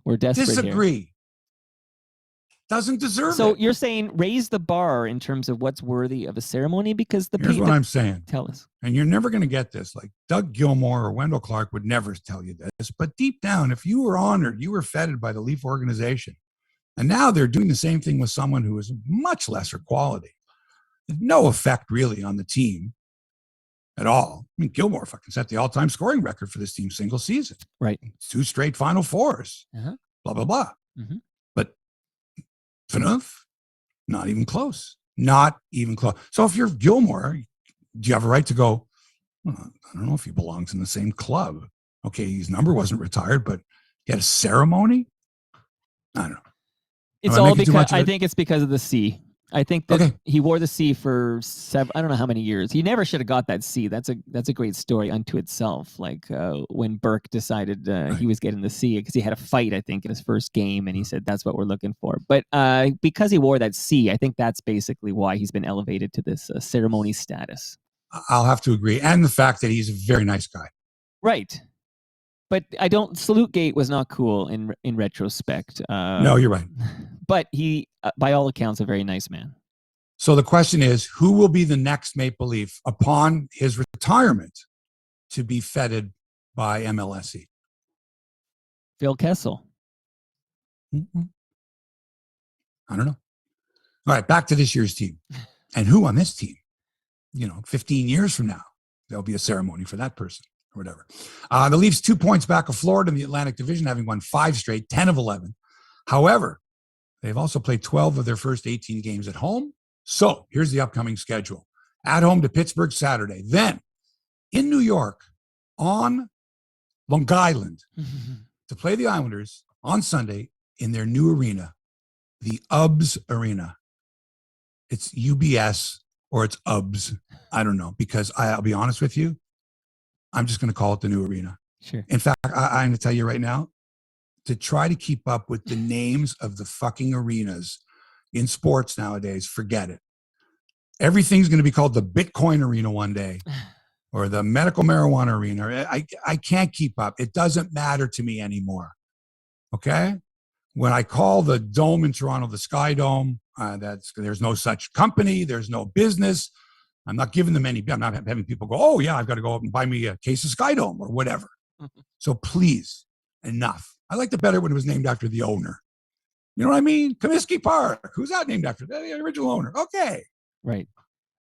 Speaker 1: We're desperate
Speaker 2: Disagree.
Speaker 1: here.
Speaker 2: doesn't deserve
Speaker 1: So
Speaker 2: it.
Speaker 1: you're saying raise the bar in terms of what's worthy of a ceremony, because
Speaker 2: Here's what I'm saying.
Speaker 1: Tell us.
Speaker 2: And you're never going to get this. Like Doug Gilmore or Wendell Clark would never tell you this. But deep down, if you were honored, you were feted by the Leaf organization. And now they're doing the same thing with someone who is much lesser quality. There's no effect really on the team at all. I mean, Gilmore fucking set the all-time scoring record for this team single season.
Speaker 1: Right.
Speaker 2: 2 straight Final Fours.
Speaker 1: Uh-huh.
Speaker 2: Blah, blah, blah.
Speaker 1: Mm-hmm.
Speaker 2: But Phaneuf, not even close. Not even close. So if you're Gilmore, do you have a right to go, well, I don't know if he belongs in the same club. Okay, his number wasn't retired, but he had a ceremony? I don't know.
Speaker 1: It's all because I think it's because of the C. I think that he wore the C for I don't know how many years. He never should have got that C. That's a great story unto itself. Like when Burke decided he was getting the C because he had a fight, I think, in his first game, and he said that's what we're looking for. But because he wore that C, I think that's basically why he's been elevated to this ceremony status.
Speaker 2: I'll have to agree, and the fact that he's a very nice guy.
Speaker 1: Right. But Salute-gate was not cool in retrospect.
Speaker 2: No, you're right.
Speaker 1: But he, by all accounts, a very nice man.
Speaker 2: So the question is, who will be the next Maple Leaf upon his retirement to be feted by MLSE?
Speaker 1: Phil Kessel.
Speaker 2: Mm-hmm. I don't know. All right, back to this year's team. And who on this team? 15 years from now, there'll be a ceremony for that person. Or whatever. The Leafs 2 points back of Florida in the Atlantic Division, having won 5 straight, 10 of 11. However, they've also played 12 of their first 18 games at home. So here's the upcoming schedule. At home to Pittsburgh Saturday. Then in New York on Long Island to play the Islanders on Sunday in their new arena, the UBS Arena. It's UBS or it's UBS. I don't know, because I'll be honest with you. I'm just going to call it the new arena.
Speaker 1: Sure.
Speaker 2: In fact, I'm going to tell you right now, to try to keep up with the names of the fucking arenas in sports nowadays, forget it. Everything's going to be called the Bitcoin Arena one day or the medical marijuana arena. I can't keep up. It doesn't matter to me anymore. Okay? When I call the dome in Toronto the Sky Dome, there's no such company. There's no business. I'm not giving them any. I'm not having people go, oh, yeah, I've got to go up and buy me a case of Sky Dome or whatever. So please, enough. I liked it better when it was named after the owner. You know what I mean? Comiskey Park. Who's that named after? The original owner. Okay.
Speaker 1: Right.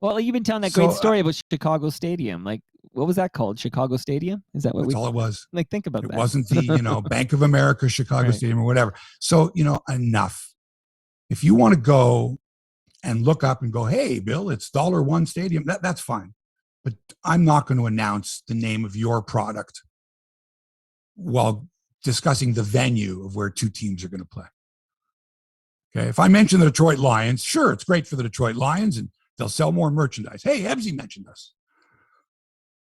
Speaker 1: Well, you've been telling that great story about Chicago Stadium. Like, what was that called? Chicago Stadium? Is that what
Speaker 2: that's all it was?
Speaker 1: Like, think about that.
Speaker 2: It wasn't the, Bank of America, Chicago Stadium or whatever. So, enough. If you want to go and look up and go, hey, Bill, it's $1 Stadium. That's fine. But I'm not going to announce the name of your product while discussing the venue of where two teams are going to play. Okay. If I mention the Detroit Lions, sure, it's great for the Detroit Lions and they'll sell more merchandise. Hey, Hebsy mentioned us.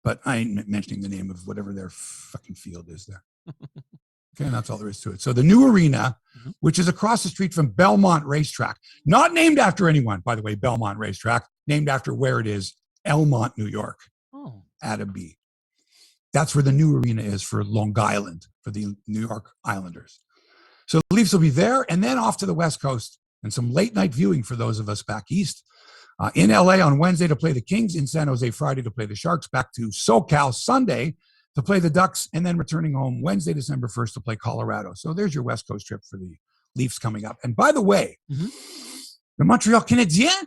Speaker 2: But I ain't mentioning the name of whatever their fucking field is there. Okay, and that's all there is to it. So the new arena, which is across the street from Belmont Racetrack, not named after anyone, by the way, Belmont Racetrack, named after where it is, Elmont, New York, at a B. That's where the new arena is for Long Island, for the New York Islanders. So the Leafs will be there and then off to the West Coast and some late night viewing for those of us back east. In LA on Wednesday to play the Kings, in San Jose Friday to play the Sharks, back to SoCal Sunday to play the Ducks, and then returning home Wednesday, December 1st to play Colorado. So there's your West Coast trip for the Leafs coming up. And by the way, the Montreal Canadiens,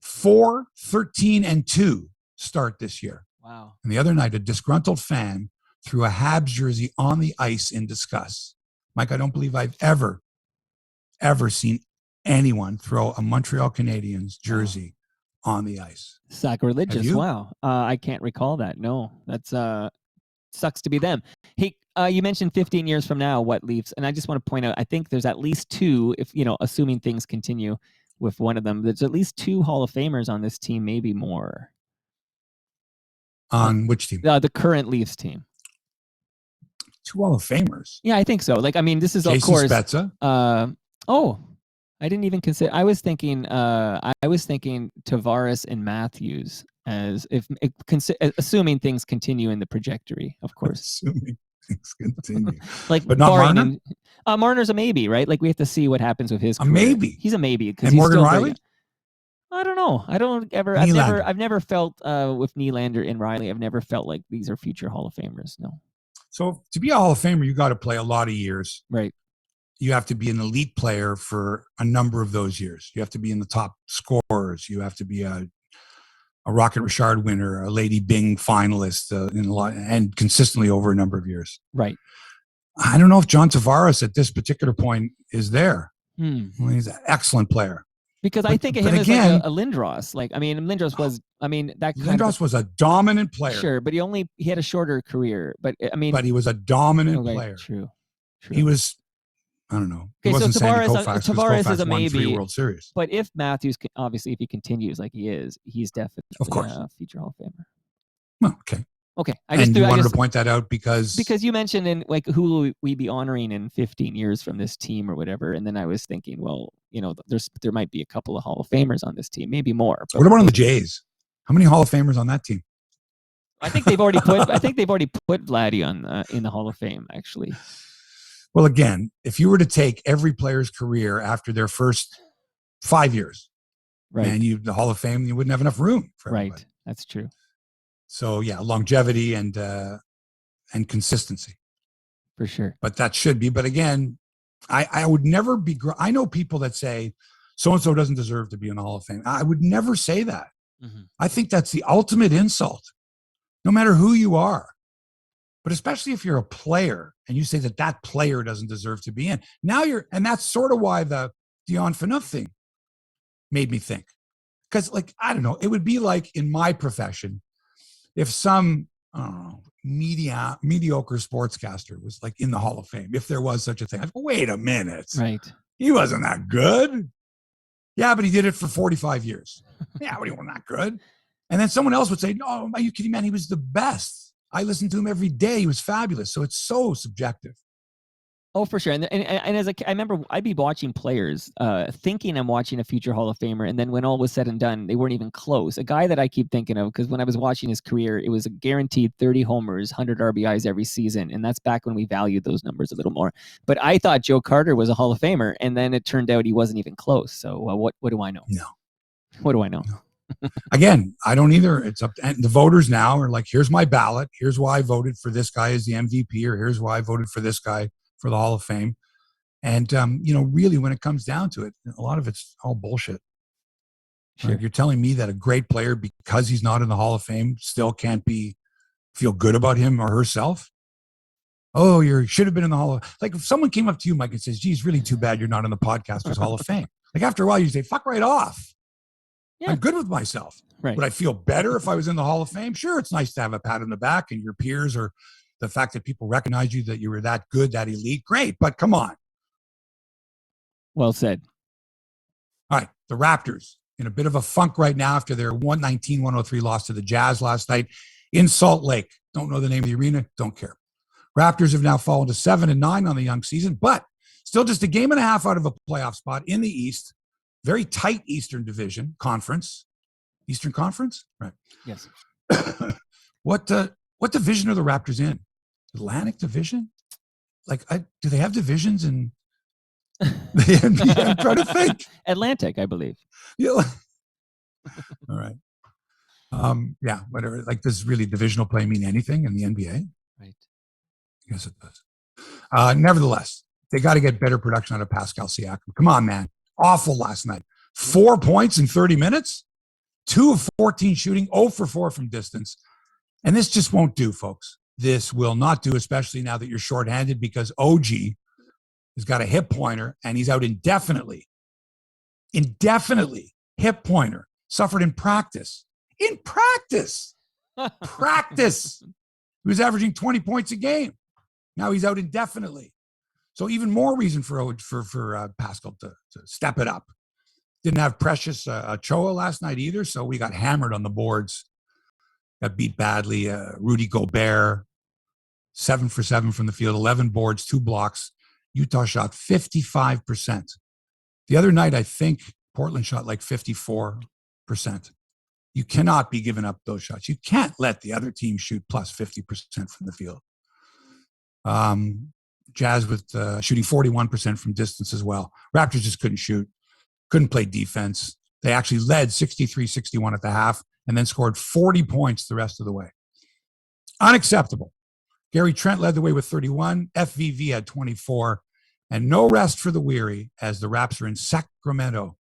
Speaker 2: 4-13-2 start this year.
Speaker 1: Wow.
Speaker 2: And the other night, a disgruntled fan threw a Habs jersey on the ice in disgust. Mike, I don't believe I've ever seen anyone throw a Montreal Canadiens jersey on the ice.
Speaker 1: Sacrilegious. Wow. I can't recall that. No, that's sucks to be them. Hey, you mentioned 15 years from now, what Leafs, and I just want to point out, I think there's at least 2, if assuming things continue with one of them, there's at least 2 Hall of Famers on this team, maybe more.
Speaker 2: On which team?
Speaker 1: The current Leafs team.
Speaker 2: 2 Hall of Famers.
Speaker 1: Yeah, I think so. Like, I mean, this is
Speaker 2: Casey
Speaker 1: of course.
Speaker 2: Spezza.
Speaker 1: I didn't even consider. I was thinking Tavares and Matthews as assuming things continue in the trajectory, of course.
Speaker 2: Assuming. Things continue.
Speaker 1: Like,
Speaker 2: but not
Speaker 1: barring
Speaker 2: Marner?
Speaker 1: Marner's a maybe, right? Like, we have to see what happens with his career.
Speaker 2: Maybe.
Speaker 1: He's a maybe because
Speaker 2: And
Speaker 1: he's
Speaker 2: Morgan
Speaker 1: still
Speaker 2: Riley?
Speaker 1: I don't know. I don't ever.
Speaker 2: Nylander.
Speaker 1: I've never felt with Nylander and Riley. I've never felt like these are future Hall of Famers. No.
Speaker 2: So to be a Hall of Famer, you got to play a lot of years.
Speaker 1: Right.
Speaker 2: You have to be an elite player for a number of those years. You have to be in the top scorers. You have to be a Rocket Richard winner, a Lady Byng finalist, in a lot, and consistently over a number of years.
Speaker 1: Right.
Speaker 2: I don't know if John Tavares at this particular point is there. Well, he's an excellent player.
Speaker 1: Because I think of him as like a Lindros. Like, I mean, Lindros was, that kind
Speaker 2: Lindros was a dominant player.
Speaker 1: Sure, but he had a shorter career. But I mean,
Speaker 2: but he was a dominant player.
Speaker 1: True.
Speaker 2: He was. I don't know.
Speaker 1: Okay, so Tavares is a
Speaker 2: won
Speaker 1: maybe.
Speaker 2: 3 World Series.
Speaker 1: But if Matthews, obviously, if he continues like he is, he's definitely a future Hall of Famer.
Speaker 2: Well, okay.
Speaker 1: Okay.
Speaker 2: You wanted to point that out because
Speaker 1: you mentioned in like who will we be honoring in 15 years from this team or whatever, and then I was thinking, well, there might be a couple of Hall of Famers on this team, maybe more. But
Speaker 2: what about on the Jays? How many Hall of Famers on that team?
Speaker 1: I think they've already put Vladdy on in the Hall of Fame, actually.
Speaker 2: Well, again, if you were to take every player's career after their first 5 years,
Speaker 1: right,
Speaker 2: and the Hall of Fame, you wouldn't have enough room for everybody.
Speaker 1: Right, that's true.
Speaker 2: So yeah, longevity and consistency,
Speaker 1: for sure.
Speaker 2: But that should be. But again, I would never be. I know people that say so and so doesn't deserve to be in the Hall of Fame. I would never say that. Mm-hmm. I think that's the ultimate insult, no matter who you are. But especially if you're a player and you say that player doesn't deserve to be in. Now and that's sort of why the Dion Phaneuf thing made me think. Because, like, I don't know, it would be like in my profession, if some, I don't know, mediocre sportscaster was like in the Hall of Fame, if there was such a thing. I'd go, wait a minute.
Speaker 1: Right.
Speaker 2: He wasn't that good. Yeah, but he did it for 45 years. Yeah, but he wasn't that good. And then someone else would say, no, are you kidding, man? He was the best. I listened to him every day. He was fabulous. So it's so subjective.
Speaker 1: Oh, for sure. And as I remember, I'd be watching players thinking I'm watching a future Hall of Famer. And then when all was said and done, they weren't even close. A guy that I keep thinking of, because when I was watching his career, it was a guaranteed 30 homers, 100 RBIs every season. And that's back when we valued those numbers a little more. But I thought Joe Carter was a Hall of Famer. And then it turned out he wasn't even close. So what do I know?
Speaker 2: No.
Speaker 1: What do I know?
Speaker 2: No. Again, I don't either. It's up to the voters now are like, here's my ballot. Here's why I voted for this guy as the MVP, or here's why I voted for this guy for the Hall of Fame. And, really when it comes down to it, a lot of it's all bullshit.
Speaker 1: Sure.
Speaker 2: Like, you're telling me that a great player, because he's not in the Hall of Fame, still can't feel good about him or herself. Oh, you should have been in the Hall of, like, if someone came up to you, Mike, and says, geez, really too bad you're not in the Podcasters Hall of Fame. Like, after a while you say, fuck right off. Yeah. I'm good with myself.
Speaker 1: Right.
Speaker 2: Would I feel better if I was in the Hall of Fame? Sure, it's nice to have a pat on the back and your peers, or the fact that people recognize you, that you were that good, that elite. Great, but come on.
Speaker 1: Well said.
Speaker 2: All right, the Raptors in a bit of a funk right now after their 119-103 loss to the Jazz last night in Salt Lake. Don't know the name of the arena, don't care. Raptors have now fallen to 7-9 on the young season, but still just a game and a half out of a playoff spot in the East. Very tight Eastern Division Conference. Eastern Conference? Right.
Speaker 1: Yes.
Speaker 2: What division are the Raptors in? Atlantic Division? Like, do they have divisions in the NBA? I'm trying to think.
Speaker 1: Atlantic, I believe.
Speaker 2: Yeah. All right. Yeah, whatever. Like, does really divisional play mean anything in the NBA?
Speaker 1: Right.
Speaker 2: Yes, it does. Nevertheless, they got to get better production out of Pascal Siakam. Come on, man. Awful last night. 4 points in 30 minutes. 2 of 14 shooting, 0 for 4 from distance. And this just won't do, folks. This will not do, especially now that you're shorthanded, because OG has got a hip pointer and he's out indefinitely. Indefinitely. Hip pointer. Suffered in practice. In practice. Practice. He was averaging 20 points a game. Now he's out indefinitely. So even more reason for Pascal to step it up. Didn't have Precious Achoa last night either, so we got hammered on the boards. Got beat badly. Rudy Gobert, 7 for 7 from the field, 11 boards, 2 blocks. Utah shot 55%. The other night, I think Portland shot like 54%. You cannot be giving up those shots. You can't let the other team shoot plus 50% from the field. Jazz with shooting 41% from distance as well. Raptors just couldn't shoot, couldn't play defense. They actually led 63-61 at the half and then scored 40 points the rest of the way. Unacceptable. Gary Trent led the way with 31. FVV had 24. And no rest for the weary as the Raps are in Sacramento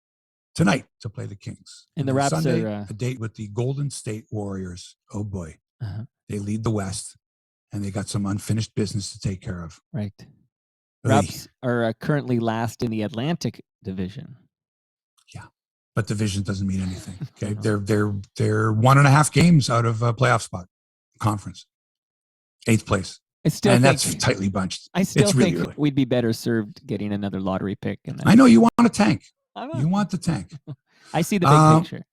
Speaker 2: tonight to play the Kings.
Speaker 1: And the Raps
Speaker 2: Sunday,
Speaker 1: are
Speaker 2: a date with the Golden State Warriors. Oh boy. They lead the West and they got some unfinished business to take care of.
Speaker 1: Right. Raps are currently last in the Atlantic Division.
Speaker 2: Yeah, but division doesn't mean anything. Okay, they're 1.5 games out of a playoff spot, conference, 8th place, and that's tightly bunched.
Speaker 1: I still think we'd be better served getting another lottery pick.
Speaker 2: I know you want a tank. You want the tank.
Speaker 1: I see the big picture.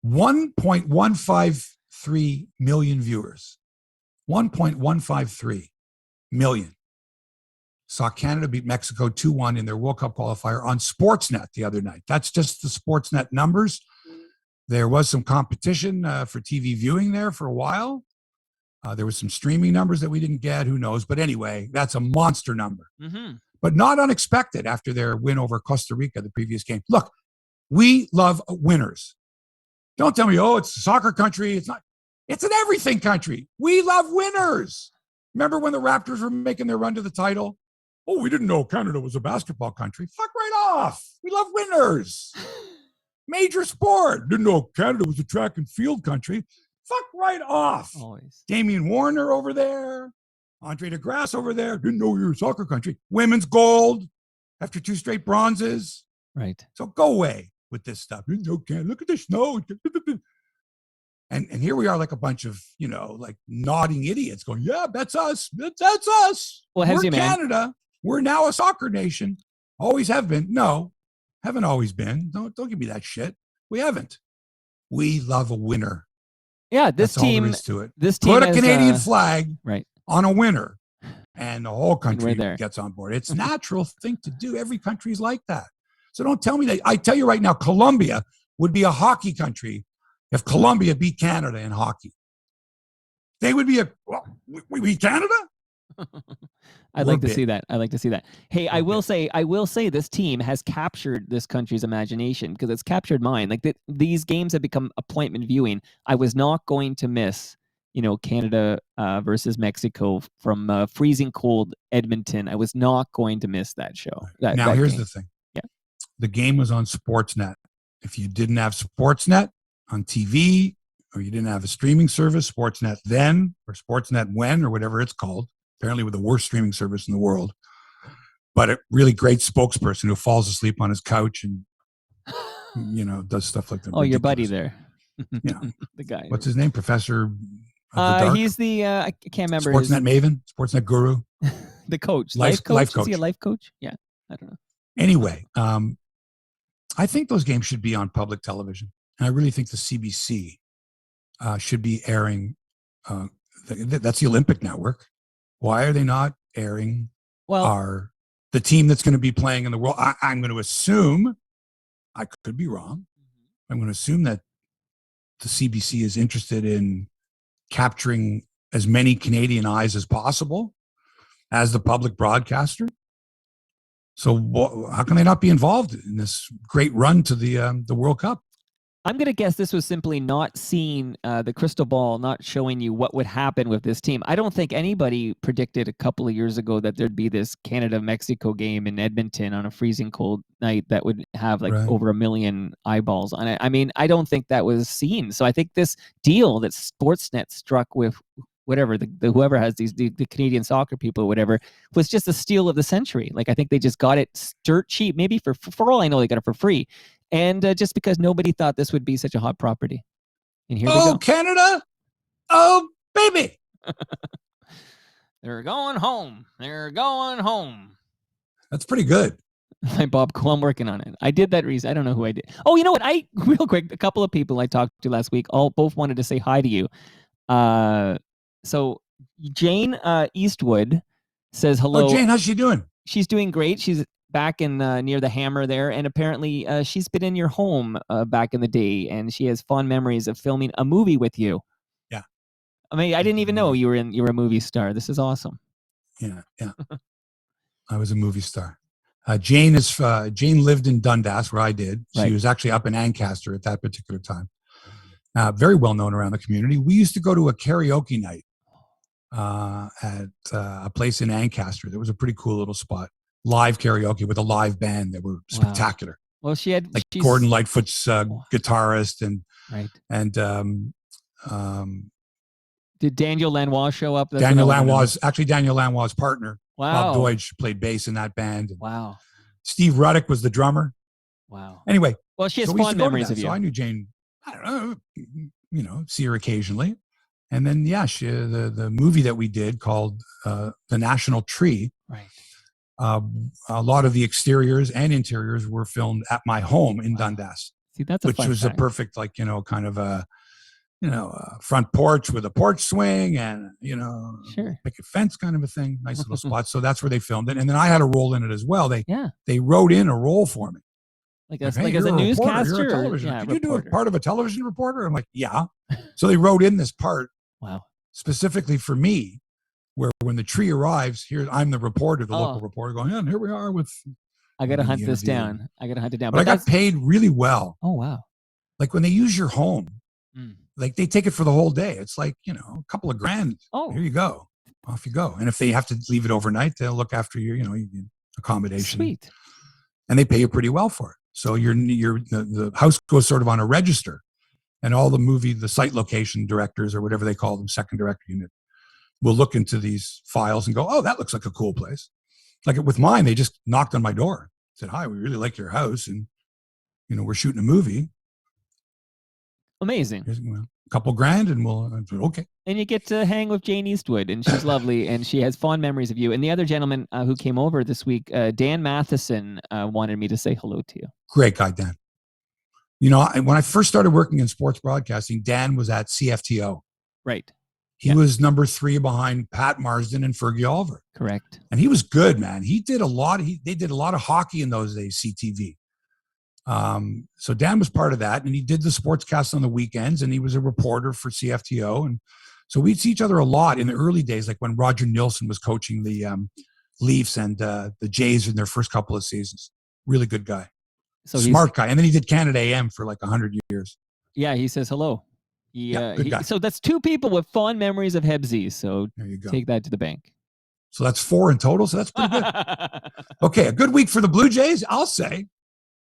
Speaker 2: 1.153 million viewers. 1.153 million. Saw Canada beat Mexico 2-1 in their World Cup qualifier on Sportsnet the other night. That's just the Sportsnet numbers. There was some competition for TV viewing there for a while. There was some streaming numbers that we didn't get. Who knows? But anyway, that's a monster number. But not unexpected after their win over Costa Rica the previous game. Look, we love winners. Don't tell me, oh, it's a soccer country. It's not. It's an everything country. We love winners. Remember when the Raptors were making their run to the title? Oh, we didn't know Canada was a basketball country. Fuck right off. We love winners. Major sport. Didn't know Canada was a track and field country. Fuck right off.
Speaker 1: Always.
Speaker 2: Damian Warner over there. Andre DeGrasse over there. Didn't know you were a soccer country. Women's gold after 2 straight bronzes.
Speaker 1: Right.
Speaker 2: So go away with this stuff. Didn't know Canada. Look at the snow. And here we are like a bunch of, like nodding idiots going, yeah, that's us. That's us.
Speaker 1: Well,
Speaker 2: we're Canada. We're now a soccer nation. Always have been. No, haven't always been. Don't give me that shit. We haven't. We love a winner.
Speaker 1: Yeah, this
Speaker 2: That's
Speaker 1: team.
Speaker 2: All there is to it.
Speaker 1: This team
Speaker 2: put a Canadian flag
Speaker 1: right
Speaker 2: on a winner, and the whole country
Speaker 1: there.
Speaker 2: gets on board. It's a natural thing to do. Every country's like that. So don't tell me that. I tell you right now, Colombia would be a hockey country if Colombia beat Canada in hockey. They would be we beat Canada?
Speaker 1: I'd like to see that. Hey, I will say this team has captured this country's imagination because it's captured mine. Like these games have become appointment viewing. I was not going to miss, Canada versus Mexico from freezing cold Edmonton. I was not going to miss that show.
Speaker 2: Now, here's the thing.
Speaker 1: Yeah.
Speaker 2: The game was on Sportsnet. If you didn't have Sportsnet on TV or you didn't have a streaming service, Sportsnet then or Sportsnet when or whatever it's called, apparently with the worst streaming service in the world, but a really great spokesperson who falls asleep on his couch and, does stuff like that.
Speaker 1: Oh, your buddy there.
Speaker 2: Yeah.
Speaker 1: The guy.
Speaker 2: What's his name? Professor of the Dark?
Speaker 1: He's the, I can't remember.
Speaker 2: Sportsnet maven? Sportsnet guru?
Speaker 1: The coach.
Speaker 2: Life coach.
Speaker 1: Is he a life coach? Yeah. I don't know.
Speaker 2: Anyway, I think those games should be on public television. And I really think the CBC should be airing. That's the Olympic Network. Why are they not airing the team that's going to be playing in the world? I'm going to assume, I could be wrong, I'm going to assume that the CBC is interested in capturing as many Canadian eyes as possible as the public broadcaster. So how can they not be involved in this great run to the World Cup?
Speaker 1: I'm going to guess this was simply not seeing the crystal ball, not showing you what would happen with this team. I don't think anybody predicted a couple of years ago that there'd be this Canada-Mexico game in Edmonton on a freezing cold night that would have over 1 million eyeballs on it. I mean, I don't think that was seen. So I think this deal that Sportsnet struck with whatever, whoever has the Canadian soccer people or whatever, was just a steal of the century. Like, I think they just got it dirt cheap. Maybe for all I know, they got it for free. And just because nobody thought this would be such a hot property. And here we go.
Speaker 2: Canada. Oh, baby.
Speaker 1: They're going home.
Speaker 2: That's pretty good.
Speaker 1: Hi, Bob Cole. I'm working on it. I did that reason. I don't know who I did. Oh, you know what? Real quick, a couple of people I talked to last week both wanted to say hi to you. So Jane Eastwood says hello.
Speaker 2: Oh, Jane, how's she doing?
Speaker 1: She's doing great. She's back in near the Hammer there, and apparently she's been in your home back in the day, and she has fond memories of filming a movie with you.
Speaker 2: Yeah.
Speaker 1: I mean, I didn't even know you were a movie star. This is awesome.
Speaker 2: Yeah. I was a movie star. Jane lived in Dundas, where I did. She
Speaker 1: Right.
Speaker 2: was actually up in Ancaster at that particular time. Very well known around the community. We used to go to a karaoke night at a place in Ancaster. There was a pretty cool little spot. Live karaoke with a live band that were spectacular.
Speaker 1: Well, she's
Speaker 2: Gordon Lightfoot's guitarist
Speaker 1: right.
Speaker 2: And
Speaker 1: did Daniel Lanois show up? That's
Speaker 2: Daniel Lanois' partner.
Speaker 1: Wow.
Speaker 2: Bob Deutsch played bass in that band.
Speaker 1: Wow.
Speaker 2: Steve Ruddick was the drummer.
Speaker 1: Wow.
Speaker 2: Anyway,
Speaker 1: well, she has fond memories of you.
Speaker 2: So I knew Jane. I don't know, see her occasionally. And then, the movie that we did called The National Tree.
Speaker 1: Right.
Speaker 2: A lot of the exteriors and interiors were filmed at my home in Dundas.
Speaker 1: See, that's
Speaker 2: which was a perfect, kind of a, front porch with a porch swing and, picket fence kind of a thing. Nice little spot. So that's where they filmed it. And then I had a role in it as well. They wrote in a role for me.
Speaker 1: Like as a newscaster?
Speaker 2: You're a television.
Speaker 1: Can
Speaker 2: you do a part of a television reporter? I'm like, yeah. So they wrote in this part specifically for me, where when the tree arrives, I'm the reporter, the local reporter going, and here we are with.
Speaker 1: I got to hunt this down. I got to hunt it down.
Speaker 2: But I got paid really well.
Speaker 1: Oh, wow.
Speaker 2: Like when they use your home, like they take it for the whole day. It's like, a couple of grand. Oh, here you go. Off you go. And if they have to leave it overnight, they'll look after your, accommodation.
Speaker 1: Sweet.
Speaker 2: And they pay you pretty well for it. So the house goes sort of on a register, and all the site location directors or whatever they call them, second director unit, will look into these files and go, oh, that looks like a cool place. Like with mine, they just knocked on my door, said, hi, we really like your house. And, we're shooting a movie.
Speaker 1: Amazing.
Speaker 2: Here's a couple grand and okay.
Speaker 1: And you get to hang with Jane Eastwood, and she's lovely, and she has fond memories of you. And the other gentleman who came over this week, Dan Matheson, wanted me to say hello to you.
Speaker 2: Great guy, Dan. When I first started working in sports broadcasting, Dan was at CFTO.
Speaker 1: Right.
Speaker 2: He was number 3 behind Pat Marsden and Fergie Oliver.
Speaker 1: Correct.
Speaker 2: And he was good, man. He did a lot. They did a lot of hockey in those days, CTV. So Dan was part of that, and he did the sportscast on the weekends, and he was a reporter for CFTO. And so we'd see each other a lot in the early days, like when Roger Nilsson was coaching the Leafs and the Jays in their first couple of seasons. Really good guy. So smart guy. And then he did Canada AM for like 100 years.
Speaker 1: Yeah, he says hello. Good guy. So that's 2 people with fond memories of Hebsy. So there you go. Take that to the bank.
Speaker 2: So that's 4 in total. So that's pretty good. Okay, a good week for the Blue Jays, I'll say.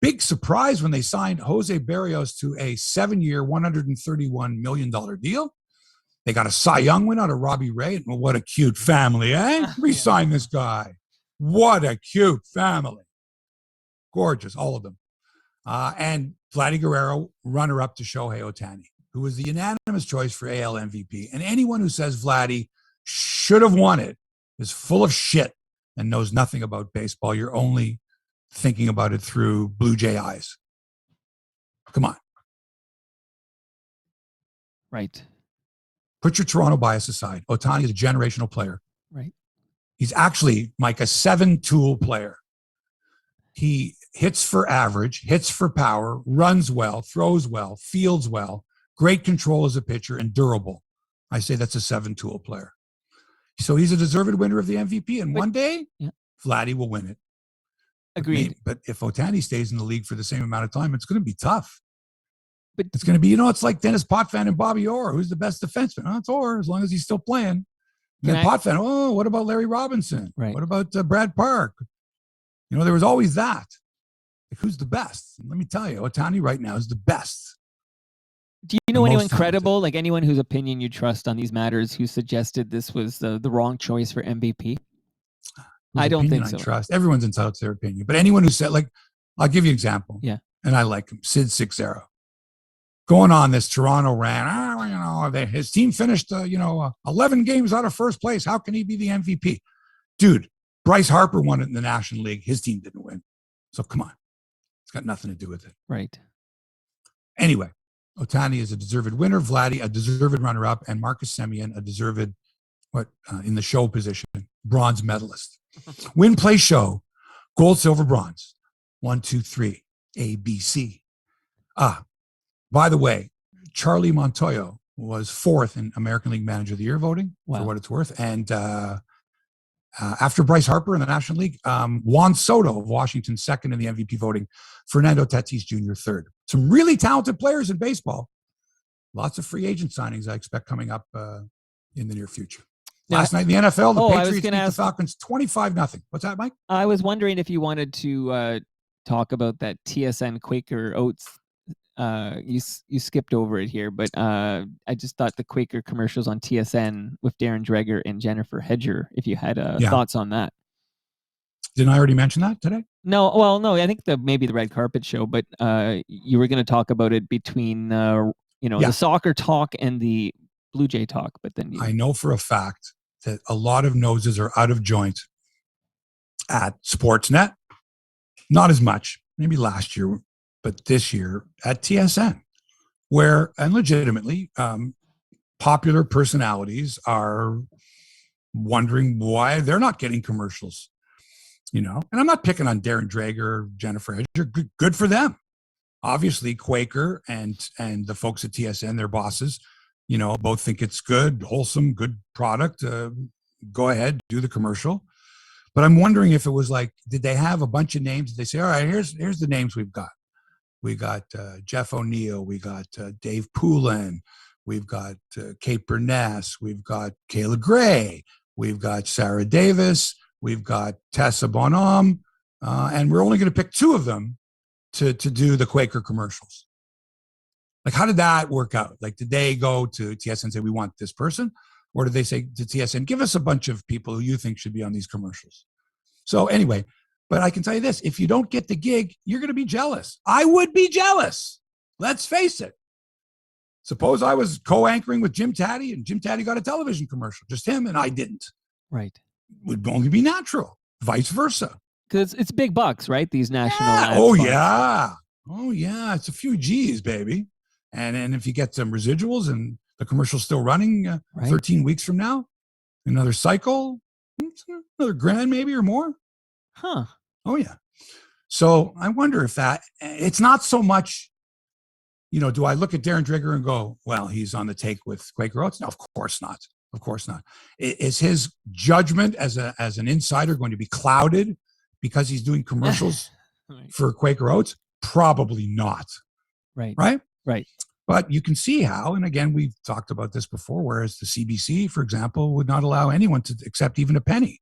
Speaker 2: Big surprise when they signed Jose Berrios to a 7-year, $131 million deal. They got a Cy Young win out of Robbie Ray. Well, what a cute family, eh? Re-sign this guy. What a cute family. Gorgeous, all of them. And Vladdy Guerrero, runner-up to Shohei Ohtani, who was the unanimous choice for AL MVP. And anyone who says Vladdy should have won it is full of shit and knows nothing about baseball. You're only thinking about it through Blue Jay eyes. Come on.
Speaker 1: Right.
Speaker 2: Put your Toronto bias aside. Ohtani is a generational player.
Speaker 1: Right.
Speaker 2: He's actually, Mike, a 7-tool player. He hits for average, hits for power, runs well, throws well, fields well, great control as a pitcher, and durable. I say that's a 7-tool player. So he's a deserved winner of the MVP. And one day, Vladdy will win it.
Speaker 1: Agreed.
Speaker 2: But if Ohtani stays in the league for the same amount of time, it's going to be tough. But it's going to be, it's like Dennis Potvin and Bobby Orr. Who's the best defenseman? Oh, it's Orr, as long as he's still playing. And then Potvin, what about Larry Robinson?
Speaker 1: Right.
Speaker 2: What about Brad Park? There was always that. Like, who's the best? And let me tell you, Ohtani right now is the best.
Speaker 1: Do you know anyone credible, like anyone whose opinion you trust on these matters, who suggested this was the wrong choice for MVP? I don't think so.
Speaker 2: I trust. Everyone's entitled to their opinion. But anyone who said, I'll give you an example.
Speaker 1: Yeah.
Speaker 2: And I like him. Sid Sixero. Going on this Toronto rant. His team finished, 11 games out of first place. How can he be the MVP? Dude, Bryce Harper won it in the National League. His team didn't win. So come on. It's got nothing to do with it.
Speaker 1: Right.
Speaker 2: Anyway, Ohtani is a deserved winner. Vladdy, a deserved runner-up. And Marcus Semien, a deserved, in the show position, bronze medalist. Win, play, show. Gold, silver, bronze. 1, 2, 3. A, B, C. By the way, Charlie Montoyo was 4th in American League Manager of the Year voting, for what it's worth. And After Bryce Harper in the National League, Juan Soto of Washington second in the MVP voting, Fernando Tatis Jr. third. Some really talented players in baseball. Lots of free agent signings I expect coming up in the near future. Last night in the NFL, the Patriots beat the Falcons 25-0. What's that, Mike?
Speaker 1: I was wondering if you wanted to talk about that TSN Quaker Oats. You skipped over it here, but I just thought the Quaker commercials on TSN with Darren Dreger and Jennifer Hedger, if you had thoughts on that.
Speaker 2: Didn't I already mention that today?
Speaker 1: No, well, no, I think maybe the red carpet show, but you were going to talk about it between the soccer talk and the Blue Jay talk, but then
Speaker 2: I know for a fact that a lot of noses are out of joint at Sportsnet. Not as much, maybe last year, but this year at TSN, where, and legitimately, popular personalities are wondering why they're not getting commercials, And I'm not picking on Darren Dreger or Jennifer Hedger. Good for them. Obviously, Quaker and the folks at TSN, their bosses, both think it's good, wholesome, good product. Go ahead, do the commercial. But I'm wondering if it was like, did they have a bunch of names? Did they say, all right, here's the names we've got. We got Jeff O'Neill. We got Dave Poulin. We've got Kate Burness. We've got Kayla Gray. We've got Sarah Davis. We've got Tessa Bonhomme. And we're only going to pick two of them to do the Quaker commercials. Like, how did that work out? Like, did they go to TSN and say, we want this person? Or did they say to TSN, give us a bunch of people who you think should be on these commercials? So anyway, but I can tell you this, if you don't get the gig, you're going to be jealous. I would be jealous. Let's face it. Suppose I was co-anchoring with Jim Taddy and Jim Taddy got a television commercial, just him, and I didn't.
Speaker 1: Right.
Speaker 2: It would only be natural, vice versa.
Speaker 1: Because it's big bucks, right? These national ads.
Speaker 2: Oh, yeah. It's a few G's, baby. And if you get some residuals and the commercial's still running 13 weeks from now, another cycle, another grand maybe or more.
Speaker 1: Huh.
Speaker 2: Oh, yeah. So I wonder if it's not so much, do I look at Darren Dreger and go, well, he's on the take with Quaker Oats? No, of course not. Of course not. Is his judgment as an insider going to be clouded because he's doing commercials for Quaker Oats? Probably not.
Speaker 1: Right.
Speaker 2: But you can see how, and again, we've talked about this before, whereas the CBC, for example, would not allow anyone to accept even a penny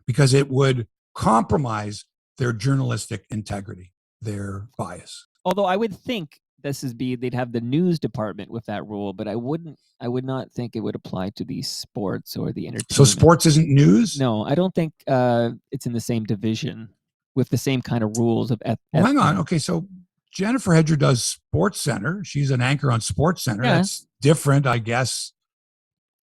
Speaker 2: because it would compromise their journalistic integrity, their bias.
Speaker 1: Although I would think they'd have the news department with that rule, but I would not think it would apply to the sports or the entertainment.
Speaker 2: So sports isn't news?
Speaker 1: No, I don't think it's in the same division with the same kind of rules of
Speaker 2: well, hang on. Okay, so Jennifer Hedger does Sports Center. She's an anchor on Sports Center. Yeah. That's different, I guess,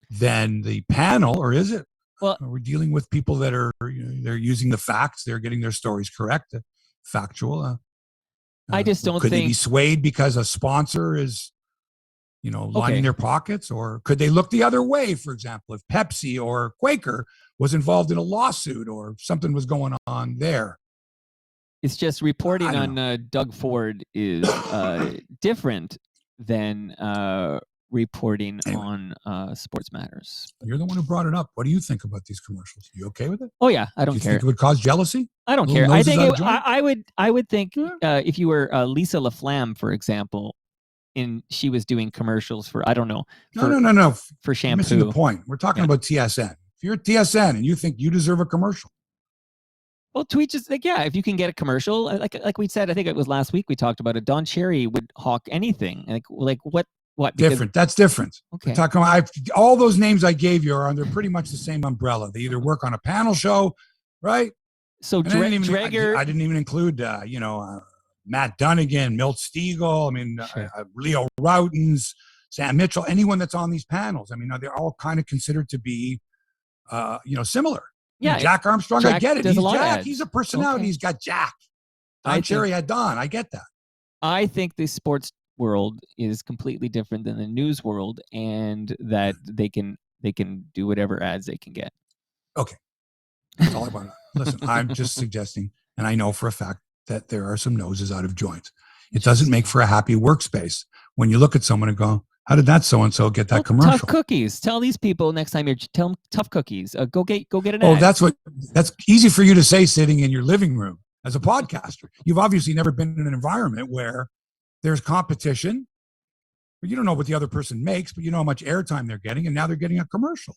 Speaker 2: than the panel, or is it?
Speaker 1: Well,
Speaker 2: we're dealing with people that are they're using the facts. They're getting their stories correct, factual.
Speaker 1: I just don't
Speaker 2: could
Speaker 1: think
Speaker 2: they be swayed because a sponsor is, lining their pockets, or could they look the other way? For example, if Pepsi or Quaker was involved in a lawsuit or something was going on there.
Speaker 1: It's just reporting on Doug Ford is different than reporting on sports matters.
Speaker 2: You're the one who brought it up. What do you think about these commercials? You okay with it?
Speaker 1: Oh yeah, I don't
Speaker 2: do you
Speaker 1: care.
Speaker 2: Think it would cause jealousy?
Speaker 1: I don't care. I think I would think if you were Lisa LaFlamme, for example, and she was doing commercials for
Speaker 2: No.
Speaker 1: For shampoo.
Speaker 2: You're missing the point. We're talking about TSN. If you're at TSN and you think you deserve a commercial.
Speaker 1: Well, tweet just if you can get a commercial, like we said, I think it was last week we talked about it. Don Cherry would hawk anything. Like what?
Speaker 2: Different. That's different.
Speaker 1: Okay.
Speaker 2: We're talking about all those names I gave you are under pretty much the same umbrella. They either work on a panel show, right?
Speaker 1: So
Speaker 2: Dreger, I didn't even include Matt Dunnigan, Milt Stiegel. I mean, Leo Routens, Sam Mitchell, anyone that's on these panels. I mean, they're all kind of considered to be, similar.
Speaker 1: Yeah,
Speaker 2: Jack Armstrong, I get it. He's Jack.
Speaker 1: Ads.
Speaker 2: He's a personality. Okay. He's got Jack. Don Cherry had Don. I get that.
Speaker 1: I think the sports world is completely different than the news world, and that they can do whatever ads they can get.
Speaker 2: Okay, that's all I want. Listen, I'm just suggesting, and I know for a fact that there are some noses out of joint. It doesn't make for a happy workspace when you look at someone and go, How did that so-and-so get that commercial?
Speaker 1: Tough cookies. Tell these people next time tell them tough cookies. Go get an
Speaker 2: Oh,
Speaker 1: ad.
Speaker 2: that's easy for you to say sitting in your living room as a podcaster. You've obviously never been in an environment where there's competition. You don't know what the other person makes, but you know how much airtime they're getting, and now they're getting a commercial.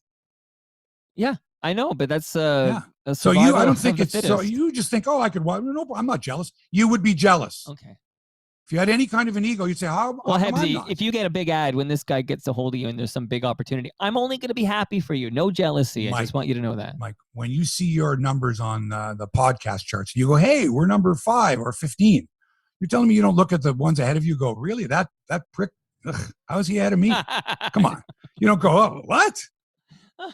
Speaker 1: Yeah, I know, but that's
Speaker 2: yeah.
Speaker 1: a
Speaker 2: So I don't think it's
Speaker 1: fittest.
Speaker 2: so. You just think, oh, I could. No, I'm not jealous. You would be jealous.
Speaker 1: Okay.
Speaker 2: If you had any kind of an ego, you'd say, how
Speaker 1: well,
Speaker 2: come I'm
Speaker 1: Hebsy,
Speaker 2: not?
Speaker 1: If you get a big ad when this guy gets a hold of you and there's some big opportunity, I'm only going to be happy for you. No jealousy.
Speaker 2: Mike,
Speaker 1: I just want you to know that.
Speaker 2: Mike, when you see your numbers on the podcast charts, you go, hey, we're number 5 or 15. You're telling me you don't look at the ones ahead of you, go, really? That prick, ugh, how's he ahead of me? Come on. You don't go, oh, what?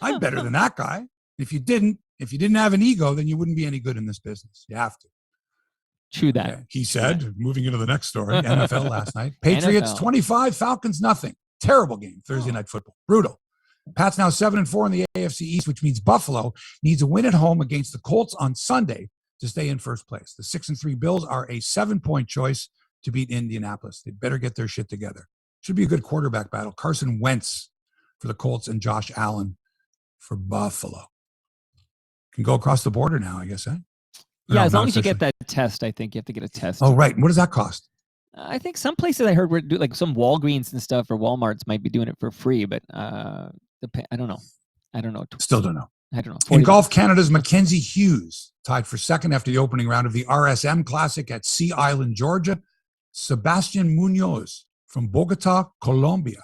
Speaker 2: I'm better than that guy. If you didn't have an ego, then you wouldn't be any good in this business. You have to.
Speaker 1: True that.
Speaker 2: Okay. He said, moving into the next story, NFL last night. Patriots NFL. 25, Falcons nothing. Terrible game, Thursday night football. Brutal. Pat's now 7-4 in the AFC East, which means Buffalo needs a win at home against the Colts on Sunday to stay in first place. The 6-3 Bills are a 7-point choice to beat Indianapolis. They better get their shit together. Should be a good quarterback battle. Carson Wentz for the Colts and Josh Allen for Buffalo. Can go across the border now, I guess, eh?
Speaker 1: Yeah, as long as you get that test, I think you have to get a test.
Speaker 2: Oh, right. What does that cost?
Speaker 1: I think some places I heard were like some Walgreens and stuff or Walmarts might be doing it for free, but I don't know.
Speaker 2: Still don't know.
Speaker 1: I don't know.
Speaker 2: In golf, Canada's Mackenzie Hughes tied for second after the opening round of the RSM Classic at Sea Island, Georgia. Sebastian Munoz from Bogota, Colombia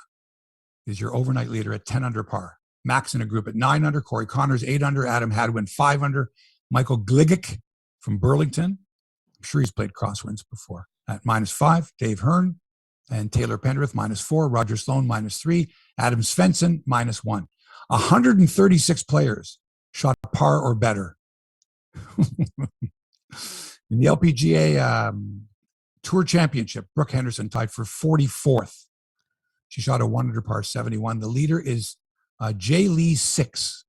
Speaker 2: is your overnight leader at 10 under par. Max in a group at 9 under, Corey Connors 8 under, Adam Hadwin 5 under, Michael Gligic from Burlington. I'm sure he's played crosswinds before. At -5, Dave Hearn and Taylor Pendrith -4, Roger Sloan -3, Adam Svensson -1. 136 players shot par or better. In the LPGA Tour Championship, Brooke Henderson tied for 44th. She shot a 1 under par 71. The leader is J. Lee 6.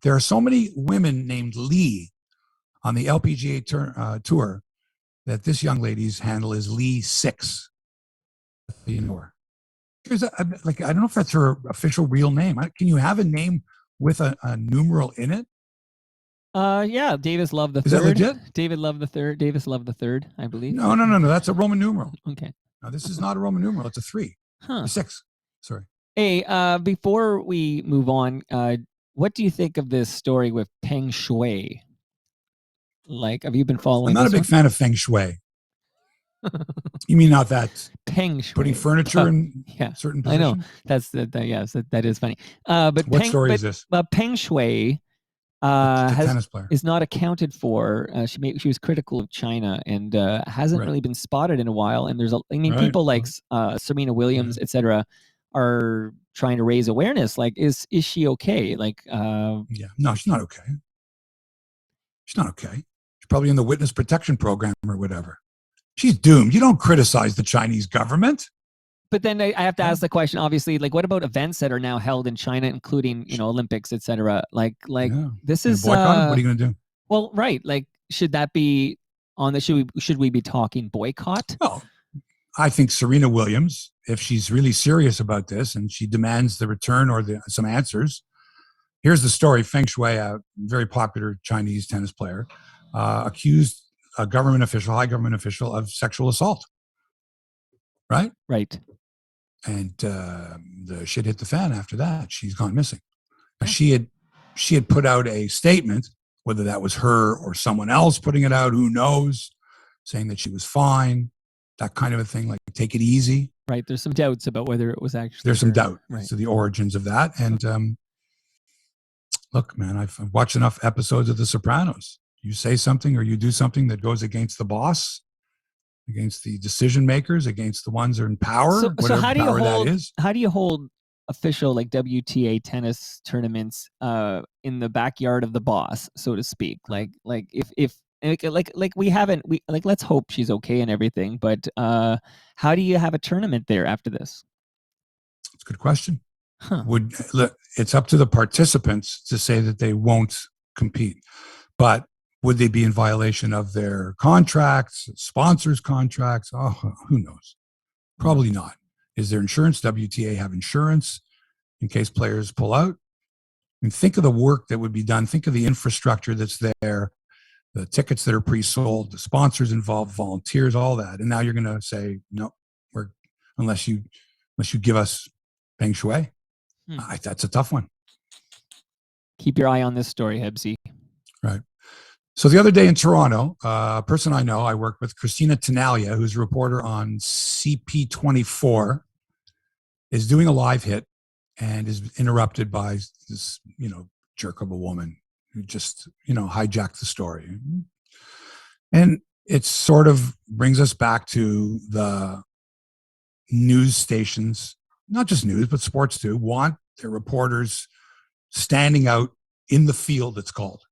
Speaker 2: There are so many women named Lee on the LPGA tour that this young lady's handle is Lee 6. You know her. I don't know if that's her official real name. Can you have a name with a numeral in it?
Speaker 1: Yeah, Davis Love the Third.
Speaker 2: Is that legit?
Speaker 1: David Love the Third. Davis Love the Third, I believe.
Speaker 2: No. That's a Roman numeral.
Speaker 1: Okay.
Speaker 2: No, this is not a Roman numeral. It's a 3.
Speaker 1: Huh.
Speaker 2: A 6. Sorry.
Speaker 1: Hey, before we move on, what do you think of this story with Peng Shui? Like, have you been following?
Speaker 2: I'm not a big fan of Feng Shui. You mean not that
Speaker 1: Peng Shui
Speaker 2: putting furniture in certain positions?
Speaker 1: I know that's yes, that is funny. But
Speaker 2: what story is this?
Speaker 1: Peng Shui
Speaker 2: tennis player
Speaker 1: is not accounted for. She was critical of China and hasn't really been spotted in a while. And there's people like Serena Williams, etc., are trying to raise awareness. Like, is she okay? Like,
Speaker 2: no, she's not okay. She's not okay. She's probably in the witness protection program or whatever. She's doomed. You don't criticize the Chinese government.
Speaker 1: But then I have to ask the question, obviously, like, what about events that are now held in China, including, Olympics, et cetera? This is
Speaker 2: boycott. What are you going to do?
Speaker 1: Well, right. Like, should that be on the, should we be talking boycott?
Speaker 2: Well, I think Serena Williams, if she's really serious about this and she demands the return or some answers, here's the story. Feng Shui, a very popular Chinese tennis player, accused a high government official of sexual assault. Right?
Speaker 1: Right.
Speaker 2: And the shit hit the fan after that. She's gone missing. She had put out a statement, whether that was her or someone else putting it out, who knows, saying that she was fine, that kind of a thing, like take it easy.
Speaker 1: Right. There's some doubts about whether it was actually.
Speaker 2: There's some doubt
Speaker 1: right.
Speaker 2: as to the origins of that. And look, man, I've watched enough episodes of The Sopranos. You say something or you do something that goes against the boss, against the decision makers, against the ones that are in power, whatever power that is.
Speaker 1: How do you hold official like WTA tennis tournaments in the backyard of the boss, so to speak? Like if we haven't let's hope she's okay and everything, but how do you have a tournament there after this?
Speaker 2: It's a good question.
Speaker 1: Huh.
Speaker 2: It's up to the participants to say that they won't compete, but would they be in violation of their contracts, sponsors' contracts? Oh, who knows? Probably not. Is there insurance? WTA have insurance in case players pull out? And think of the work that would be done. Think of the infrastructure that's there, the tickets that are pre-sold, the sponsors involved, volunteers, all that. And now you're going to say, no, unless you give us Peng Shui. That's a tough one.
Speaker 1: Keep your eye on this story, Hebsy.
Speaker 2: Right. So the other day in Toronto, a person I know, I work with, Christina Tenalia, who's a reporter on CP24, is doing a live hit and is interrupted by this, jerk of a woman who just, hijacked the story. And it sort of brings us back to the news stations, not just news, but sports too, want their reporters standing out in the field, it's called.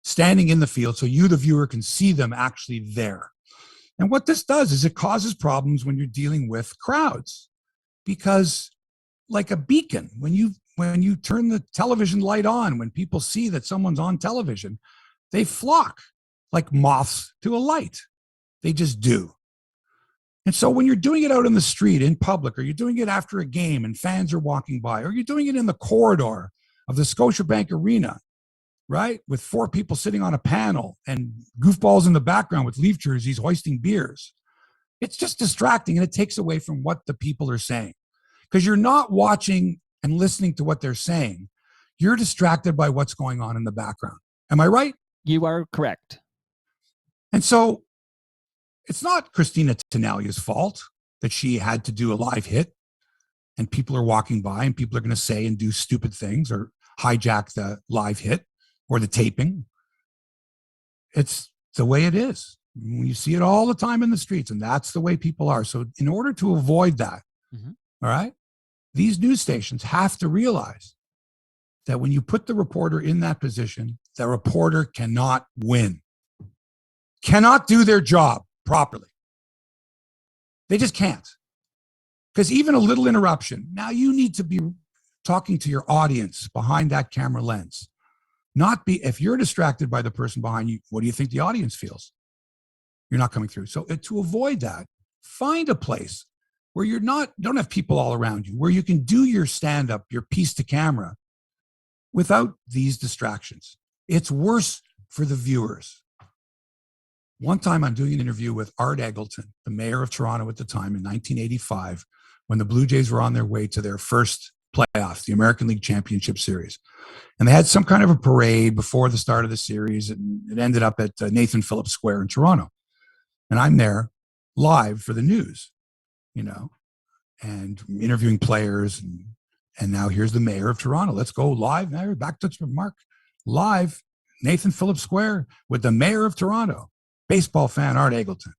Speaker 2: Standing in the field so you, the viewer, can see them actually there. And what this does is it causes problems when you're dealing with crowds, because like a beacon, when you turn the television light on, when people see that someone's on television, they flock like moths to a light. They just do. And so when you're doing it out in the street, in public, or you're doing it after a game and fans are walking by, or you're doing it in the corridor of the Scotiabank Arena, right, with 4 people sitting on a panel and goofballs in the background with Leaf jerseys hoisting beers, it's just distracting, and it takes away from what the people are saying. Because you're not watching and listening to what they're saying. You're distracted by what's going on in the background. Am I right?
Speaker 1: You are correct.
Speaker 2: And so it's not Christina Tenalia's fault that she had to do a live hit and people are walking by and people are going to say and do stupid things or hijack the live hit or the taping. It's the way it is. You see it all the time in the streets, and that's the way people are. So in order to avoid that, all right, these news stations have to realize that when you put the reporter in that position, the reporter cannot win, cannot do their job properly. They just can't. Because even a little interruption, now you need to be talking to your audience behind that camera lens. Not be, if you're distracted by the person behind you, what do you think the audience feels? You're not coming through. So to avoid that, find a place where don't have people all around you, where you can do your stand-up, your piece to camera without these distractions. It's worse for the viewers. One time I'm doing an interview with Art Eggleton, the mayor of Toronto at the time in 1985, when the Blue Jays were on their way to their first playoffs, the American League Championship Series. And they had some kind of a parade before the start of the series, and it ended up at Nathan Phillips Square in Toronto. And I'm there live for the news, and interviewing players. And now here's the mayor of Toronto. Let's go live. Now back to Mark. Live, Nathan Phillips Square with the mayor of Toronto, baseball fan Art Eggleton.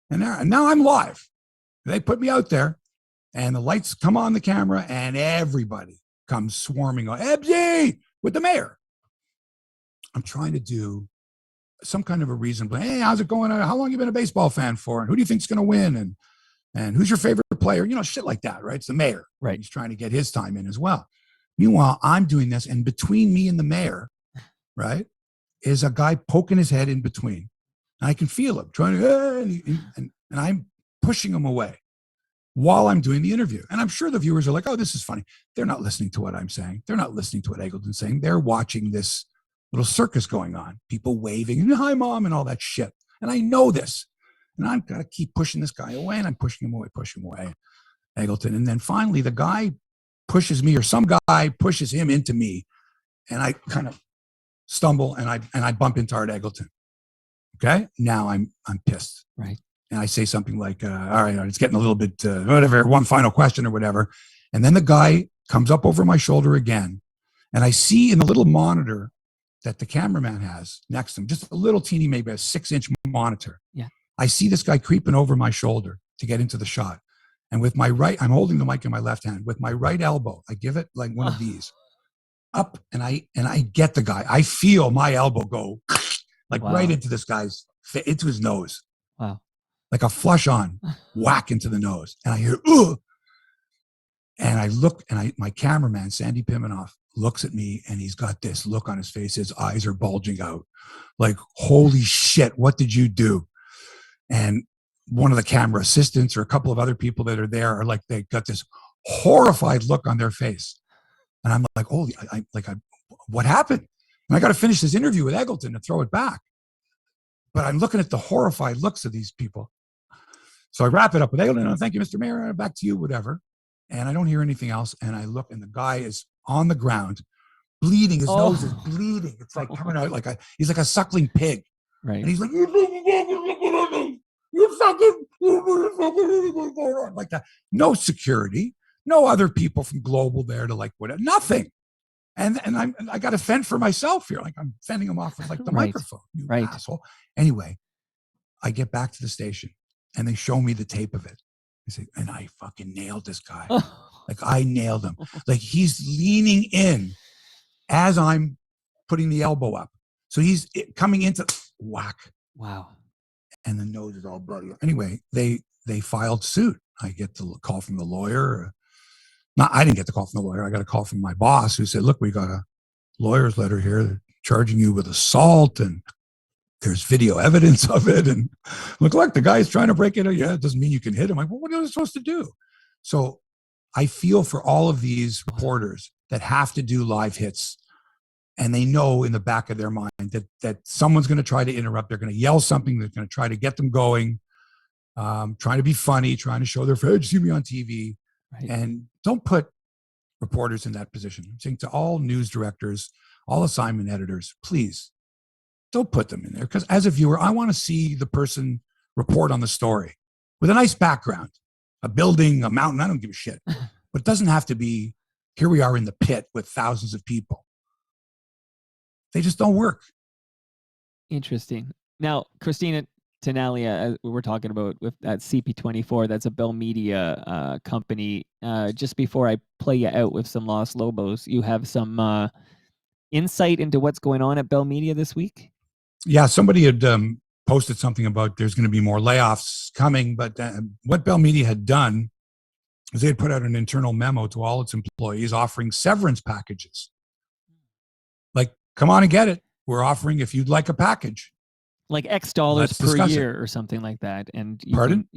Speaker 2: And now I'm live. They put me out there, and the lights come on the camera, and everybody comes swarming on, Hebsy, with the mayor. I'm trying to do some kind of a reasonable, hey, how's it going? How long have you been a baseball fan for? And who do you think's going to win? And who's your favorite player? Shit like that, right? It's the mayor.
Speaker 1: Right.
Speaker 2: He's trying to get his time in as well. Meanwhile, I'm doing this, and between me and the mayor, right, is a guy poking his head in between. And I can feel him trying to, and I'm pushing him away while I'm doing the interview. And I'm sure the viewers are like, oh, this is funny. They're not listening to what I'm saying. They're not listening to what Eggleton's saying. They're watching this little circus going on, people waving, and hi, mom, and all that shit. And I know this. And I've got to keep pushing this guy away, and I'm pushing him away, Eggleton. And then finally, the guy pushes me, or some guy pushes him into me, and I kind of stumble, and I bump into Art Eggleton. Okay? Now I'm pissed.
Speaker 1: Right.
Speaker 2: And I say something like, all right, it's getting a little bit, whatever, one final question or whatever. And then the guy comes up over my shoulder again, and I see in the little monitor that the cameraman has next to him, just a little teeny, maybe a 6-inch monitor.
Speaker 1: Yeah.
Speaker 2: I see this guy creeping over my shoulder to get into the shot. And with my right, I'm holding the mic in my left hand. With my right elbow, I give it like one of these up, and I get the guy. I feel my elbow go like right into this guy's, into his nose.
Speaker 1: Wow.
Speaker 2: Like a flush on whack into the nose. And I hear, ugh. And I look, and my cameraman, Sandy Pimenoff, looks at me, and he's got this look on his face. His eyes are bulging out. Like, holy shit, what did you do? And one of the camera assistants or a couple of other people that are there are like, they got this horrified look on their face. And I'm like, oh, what happened? And I got to finish this interview with Eggleton and throw it back. But I'm looking at the horrified looks of these people. So I wrap it up with Eggleton. Thank you, Mr. Mayor. Back to you, whatever. And I don't hear anything else. And I look, and the guy is on the ground, bleeding. His nose is bleeding. It's like coming out like he's like a suckling pig.
Speaker 1: Right.
Speaker 2: And he's like, you fucking like that. No security, no other people from Global there to like whatever, nothing. And I got to fend for myself here. Like I'm fending him off with like the microphone. You asshole. Anyway, I get back to the station and they show me the tape of it. I say, and I fucking nailed this guy. Like I nailed him. Like he's leaning in as I'm putting the elbow up. So he's coming into whack.
Speaker 1: Wow.
Speaker 2: And the nose is all bloody. Anyway, they filed suit. I get the call from the lawyer. I didn't get the call from the lawyer. I got a call from my boss who said, look, we got a lawyer's letter here. They're charging you with assault and there's video evidence of it. And look, the guy's trying to break it. Yeah, it doesn't mean you can hit him. I'm like, well, what are they supposed to do? So I feel for all of these reporters that have to do live hits. And they know in the back of their mind that someone's going to try to interrupt. They're going to yell something. They're going to try to get them going, trying to be funny, trying to show their face. See me on TV. Right. And don't put reporters in that position. I'm saying to all news directors, all assignment editors, please don't put them in there. Because as a viewer, I want to see the person report on the story with a nice background, a building, a mountain. I don't give a shit. But it doesn't have to be, here we are in the pit with thousands of people. They just don't work.
Speaker 1: Interesting. Now, Christina Tenalia, we're talking about with that CP24, that's a Bell Media company. Just before I play you out with some Los Lobos, you have some insight into what's going on at Bell Media this week?
Speaker 2: Yeah, somebody had posted something about there's going to be more layoffs coming, but what Bell Media had done is they had put out an internal memo to all its employees offering severance packages. Like, come on and get it. We're offering if you'd like a package.
Speaker 1: Like X dollars per year or something like that. And
Speaker 2: pardon?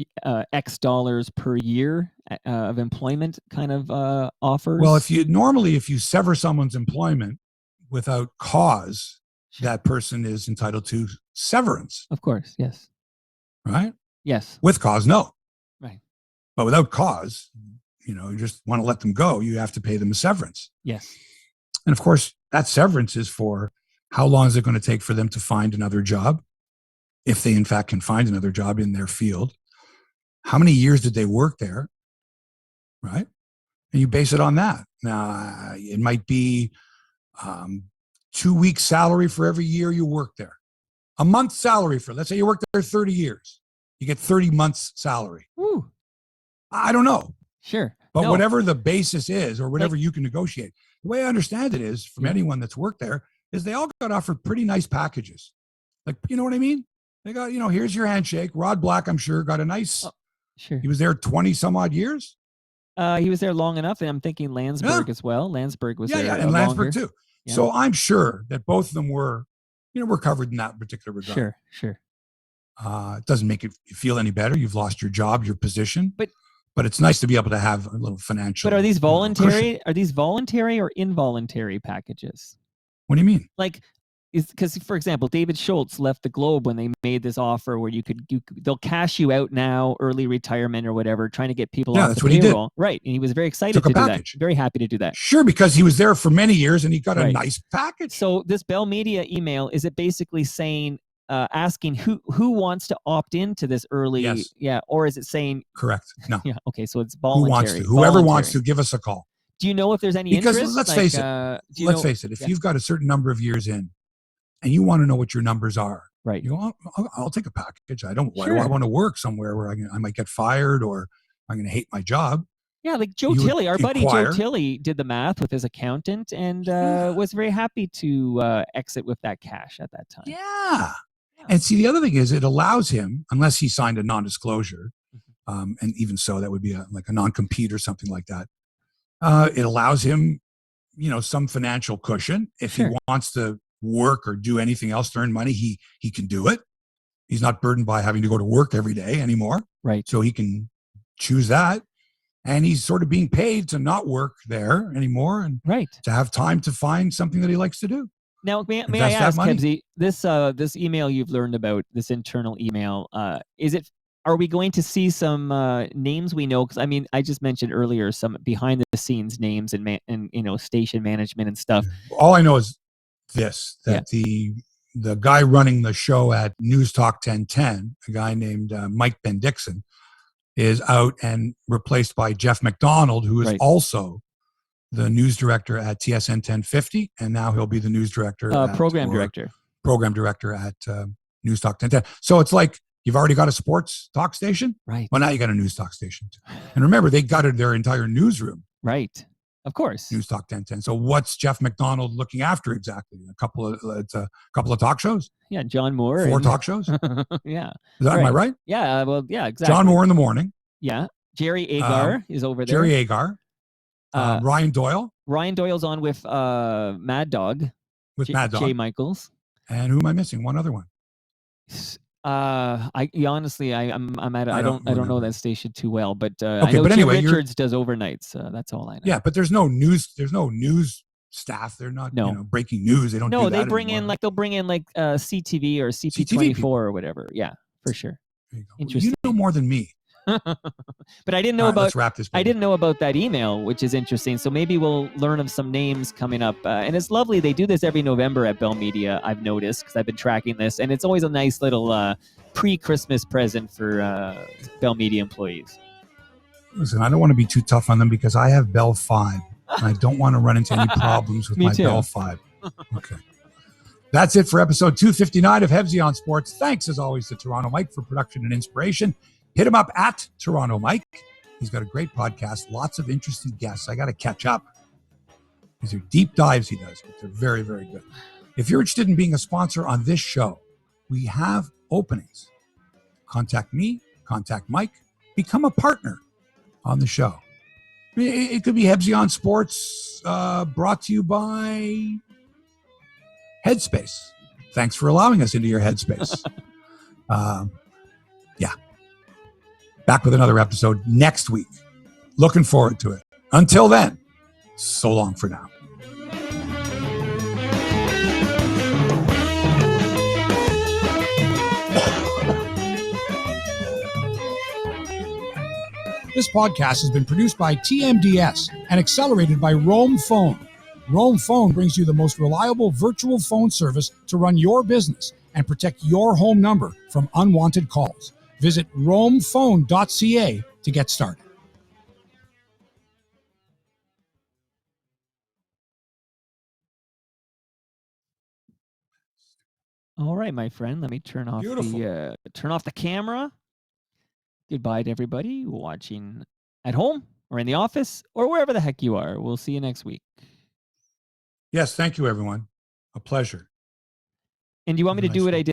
Speaker 1: X dollars per year of employment kind of offers?
Speaker 2: Well, if you sever someone's employment without cause, that person is entitled to severance.
Speaker 1: Of course, yes.
Speaker 2: Right?
Speaker 1: Yes.
Speaker 2: With cause, no.
Speaker 1: Right.
Speaker 2: But without cause, you just want to let them go, you have to pay them a severance.
Speaker 1: Yes.
Speaker 2: And of course, that severance is for how long is it going to take for them to find another job, if they in fact can find another job in their field. How many years did they work there? Right? And you base it on that. Now, it might be 2 weeks salary for every year you work there. A month's salary for, let's say you work there 30 years. You get 30 months salary.
Speaker 1: Ooh.
Speaker 2: I don't know.
Speaker 1: Sure.
Speaker 2: But whatever the basis is or whatever you can negotiate. The way I understand it is from anyone that's worked there is they all got offered pretty nice packages. Like, you know what I mean? They got, here's your handshake. Rod Black, I'm sure, got a nice,
Speaker 1: sure.
Speaker 2: He was there 20 some odd years.
Speaker 1: He was there long enough. And I'm thinking Landsberg as well. Landsberg was there.
Speaker 2: Yeah, and Landsberg too.
Speaker 1: Yeah.
Speaker 2: So I'm sure that both of them were covered in that particular regard.
Speaker 1: Sure.
Speaker 2: It doesn't make you feel any better. You've lost your job, your position. But it's nice to be able to have a little financial.
Speaker 1: But are these voluntary? Are these voluntary or involuntary packages?
Speaker 2: What do you mean?
Speaker 1: Like, because for example, David Schultz left the Globe when they made this offer where they'll cash you out now, early retirement or whatever, trying to get people off the payroll. Right, and he was very excited to do that. Very happy to do that.
Speaker 2: Sure, because he was there for many years and he got a nice package.
Speaker 1: So this Bell Media email, is it basically saying? Asking who wants to opt into this early, or is it saying
Speaker 2: correct? No,
Speaker 1: okay, so it's voluntary.
Speaker 2: Who wants to? Whoever wants to, give us a call.
Speaker 1: Do you know if there's any interest?
Speaker 2: Because let's face it. If you've got a certain number of years in, and you want to know what your numbers are,
Speaker 1: right?
Speaker 2: You go, I'll take a package. Why do I want to work somewhere where I might get fired or I'm going to hate my job?
Speaker 1: Yeah, like Joe Tilley, our buddy Joe Tilley did the math with his accountant and was very happy to exit with that cash at that time.
Speaker 2: Yeah. And see, the other thing is it allows him, unless he signed a non-disclosure, and even so, that would be like a non-compete or something like that. It allows him, some financial cushion. If he wants to work or do anything else to earn money, he can do it. He's not burdened by having to go to work every day anymore.
Speaker 1: Right.
Speaker 2: So he can choose that. And he's sort of being paid to not work there anymore and to have time to find something that he likes to do.
Speaker 1: Now, may I ask, Hebsy, this email you've learned about, this internal email, are we going to see some names we know? Because I mean, I just mentioned earlier some behind the scenes names and station management and stuff.
Speaker 2: All I know is that the guy running the show at News Talk 1010, a guy named Mike Ben Dixon, is out and replaced by Jeff McDonald, who is also the news director at TSN 1050, and now he'll be the news director, program director at News Talk 1010. So it's like you've already got a sports talk station,
Speaker 1: right?
Speaker 2: Well, now you got a news talk station too. And remember, they gutted their entire newsroom,
Speaker 1: right? Of course,
Speaker 2: News Talk 1010. So what's Jeff McDonald looking after exactly? A couple of talk shows.
Speaker 1: Yeah, John Moore.
Speaker 2: 4 talk shows.
Speaker 1: Yeah,
Speaker 2: am I right?
Speaker 1: Yeah, well, yeah, exactly.
Speaker 2: John Moore in the morning.
Speaker 1: Yeah, Jerry Agar is over there.
Speaker 2: Jerry Agar. Ryan Doyle.
Speaker 1: Ryan Doyle's on with Mad Dog.
Speaker 2: Mad Dog.
Speaker 1: Jay Michaels.
Speaker 2: And who am I missing? One other one.
Speaker 1: Honestly, I don't know that station too well, but
Speaker 2: okay,
Speaker 1: I know
Speaker 2: but
Speaker 1: Jim
Speaker 2: anyway,
Speaker 1: Richards does overnights. That's all I know.
Speaker 2: Yeah, but there's no news staff. They're not breaking news. They don't. No,
Speaker 1: they bring anymore. They'll bring in CTV or CP24 or whatever. Yeah, for sure.
Speaker 2: Interesting. You know more than me.
Speaker 1: But I didn't know about. Let's wrap this. I didn't know about that email, which is interesting. So maybe we'll learn of some names coming up. And it's lovely. They do this every November at Bell Media. I've noticed because I've been tracking this, and it's always a nice little pre-Christmas present for Bell Media employees.
Speaker 2: Listen, I don't want to be too tough on them because I have Bell 5, and I don't want to run into any problems with my Bell 5. Okay. That's it for episode 259 of Hebsy on Sports. Thanks, as always, to Toronto Mike for production and inspiration. Hit him up at Toronto Mike. He's got a great podcast, lots of interesting guests. I got to catch up. These are deep dives he does, but they're very, very good. If you're interested in being a sponsor on this show, we have openings. Contact me, contact Mike, become a partner on the show. It could be Hebsy on Sports, brought to you by Headspace. Thanks for allowing us into your headspace. Yeah. Back with another episode next week. Looking forward to it. Until then, so long for now. This podcast has been produced by TMDS and accelerated by Roam Phone. Roam Phone brings you the most reliable virtual phone service to run your business and protect your home number from unwanted calls. Visit roamphone.ca to get started.
Speaker 1: All right, my friend. Let me turn off the camera. Goodbye to everybody watching at home or in the office or wherever the heck you are. We'll see you next week.
Speaker 2: Yes, thank you, everyone. A pleasure.
Speaker 1: And do you want me to do what I did